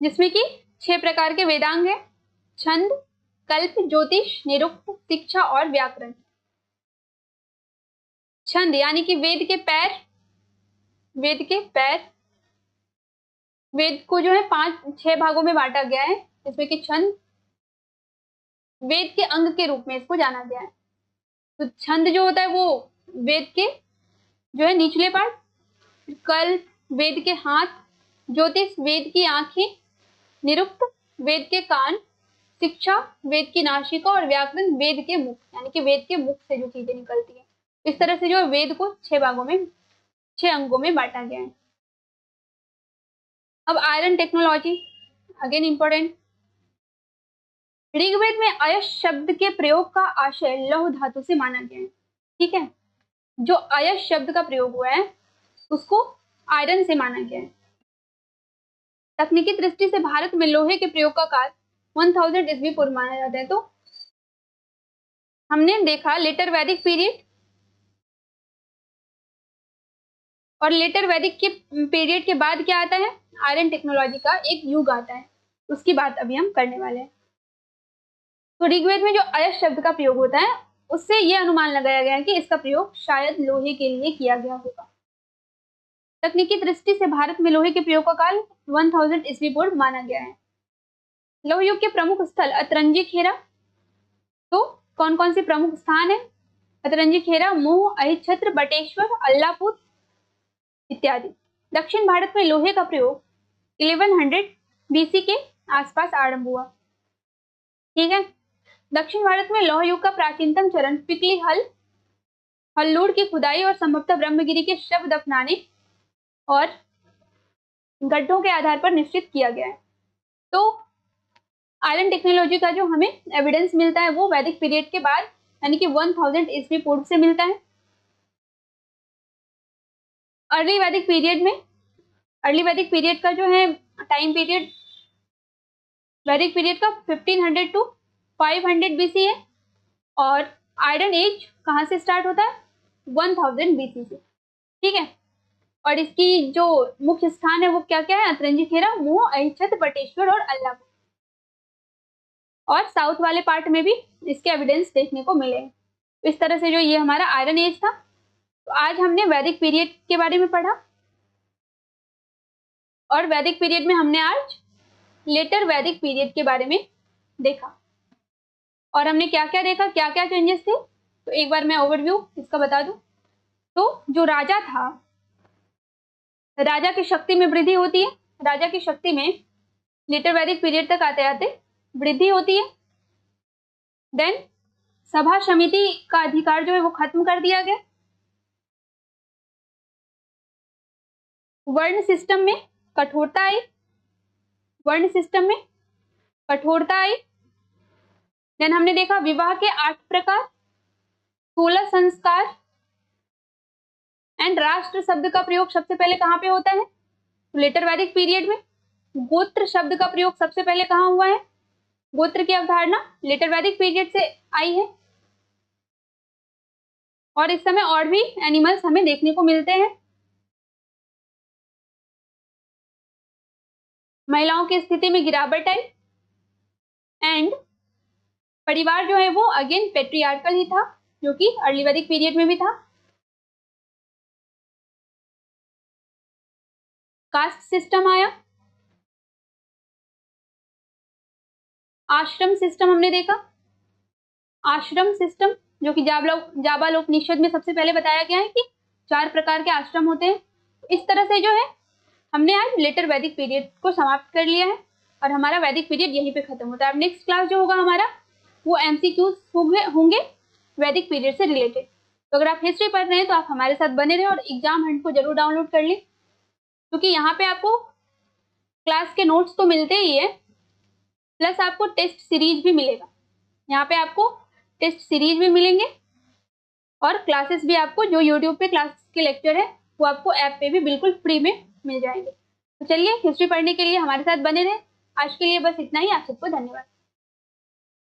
A: जिसमें कि 6 प्रकार के वेदांग है: छंद, कल्प, ज्योतिष, निरुक्त, शिक्षा और व्याकरण। छंद यानी कि वेद के पैर, वेद को जो है 5-6 भागों में बांटा गया है, जिसमें कि छंद वेद के अंग के रूप में इसको जाना गया है। तो छंद जो होता है वो वेद के जो है निचले पार्ट, कल्प वेद के हाथ, ज्योतिष वेद की आंखें, निरुक्त वेद के कान, शिक्षा वेद की नासिका और व्याकरण वेद के मुख, यानी कि वेद के मुख से जो चीजें निकलती है। इस तरह से जो वेद को 6 भागों में, 6 अंगों में बांटा गया है। अब iron technology, again important. Rigveda में अयश शब्द के प्रयोग का आशय लौह धातु से माना गया है। ठीक है, जो अयश शब्द का प्रयोग हुआ है उसको आयरन से माना गया है। तकनीकी दृष्टि से भारत में लोहे के प्रयोग का काल 1000 ईस्वी पूर्व माना जाता है। तो हमने देखा लेटर वैदिक पीरियड, और लेटर वैदिक के पीरियड के बाद क्या आता है, आयरन टेक्नोलॉजी का एक युग आता है, उसकी बात अभी हम करने वाले हैं। तो ऋग्वेद में जो अयश शब्द का प्रयोग होता है उससे यह अनुमान लगाया गया है कि इसका प्रयोग शायद लोहे के लिए किया गया होगा। तकनीकी दृष्टि से भारत में लोहे के प्रयोग का काल 1000 ईस्वी पूर्व माना गया है। लौह युग के प्रमुख स्थल अतरंजी खेरा। तो कौन कौन से प्रमुख स्थान है? अतरंजी खेरा, मोह, अहिच्छत्र, बटेश्वर, अल्लापुर इत्यादि। दक्षिण भारत में लोहे का प्रयोग 1100 बीसी के आसपास आरंभ हुआ। ठीक है, दक्षिण भारत में लौह युग का प्राचीनतम चरण पिकली हल्लूर की खुदाई और संभवतः ब्रह्मगिरी के शव दफनाने और गड्ढों के आधार पर निश्चित किया गया है। तो आयरन टेक्नोलॉजी का जो हमें एविडेंस मिलता है वो वैदिक पीरियड के बाद यानी कि 1000 ईस्वी पूर्व से मिलता है। अर्ली वैदिक पीरियड का जो है टाइम पीरियड वैदिक पीरियड का 1500 टू 500 बीसी है, और आयरन एज कहाँ से स्टार्ट होता है? 1000 बीसी से। ठीक है, और इसकी जो मुख्य स्थान है वो क्या क्या है? अतरंजी खेरा, मोह, अहिच्छत्र, बटेश्वर और अल्लापुर। और साउथ वाले पार्ट में भी इसके एविडेंस देखने को मिले। इस तरह से जो ये हमारा आयरन एज था। तो आज हमने वैदिक पीरियड के बारे में पढ़ा, और वैदिक पीरियड में हमने आज लेटर वैदिक पीरियड के बारे में देखा। और हमने क्या क्या देखा, क्या क्या चेंजेस थे, तो एक बार मैं ओवरव्यू इसका बता दूं। तो जो राजा था, राजा की शक्ति में वृद्धि होती है, राजा की शक्ति में लेटर वैदिक पीरियड तक आते आते वृद्धि होती है। देन सभा समिति का अधिकार जो है वो खत्म कर दिया गया। वर्ण सिस्टम में कठोरता आई, देन हमने देखा विवाह के 8 प्रकार, 16 संस्कार, एंड राष्ट्र शब्द का प्रयोग सबसे पहले कहां पे होता है? लेटर वैदिक पीरियड में। गोत्र शब्द का प्रयोग सबसे पहले कहां हुआ है? गोत्र की अवधारणा लेटर वैदिक पीरियड से आई है और इस समय और भी एनिमल्स हमें देखने को मिलते हैं। महिलाओं की स्थिति में गिरावट आई एंड परिवार जो है वो अगेन पेट्रियार्कल ही था, जो कि अर्ली वैदिक पीरियड में भी था। कास्ट सिस्टम आया, आश्रम सिस्टम हमने देखा। आश्रम सिस्टम जो कि जाबालोपनिषद में सबसे पहले बताया गया है कि 4 प्रकार के आश्रम होते हैं। इस तरह से जो है हमने आज लेटर वैदिक पीरियड को समाप्त कर लिया है और हमारा वैदिक पीरियड यहीं पे खत्म होता है। अब नेक्स्ट क्लास जो होगा हमारा वो एमसीक्यूज होंगे वैदिक पीरियड से रिलेटेड। तो अगर आप हिस्ट्री पढ़ रहे हैं तो आप हमारे साथ बने रहें और एग्जाम हंट को जरूर डाउनलोड कर लें, क्योंकि यहाँ पे आपको क्लास के नोट्स तो मिलते ही है, प्लस आपको टेस्ट सीरीज भी मिलेगा। यहाँ पे आपको टेस्ट सीरीज भी मिलेंगे और क्लासेस भी आपको जो यूट्यूब पे क्लास के लेक्चर है वो आपको ऐप पे भी बिल्कुल फ्री में मिल जाएंगे। तो चलिए हिस्ट्री पढ़ने के लिए हमारे साथ बने रहें। आज के लिए बस इतना ही। आप सबको धन्यवाद।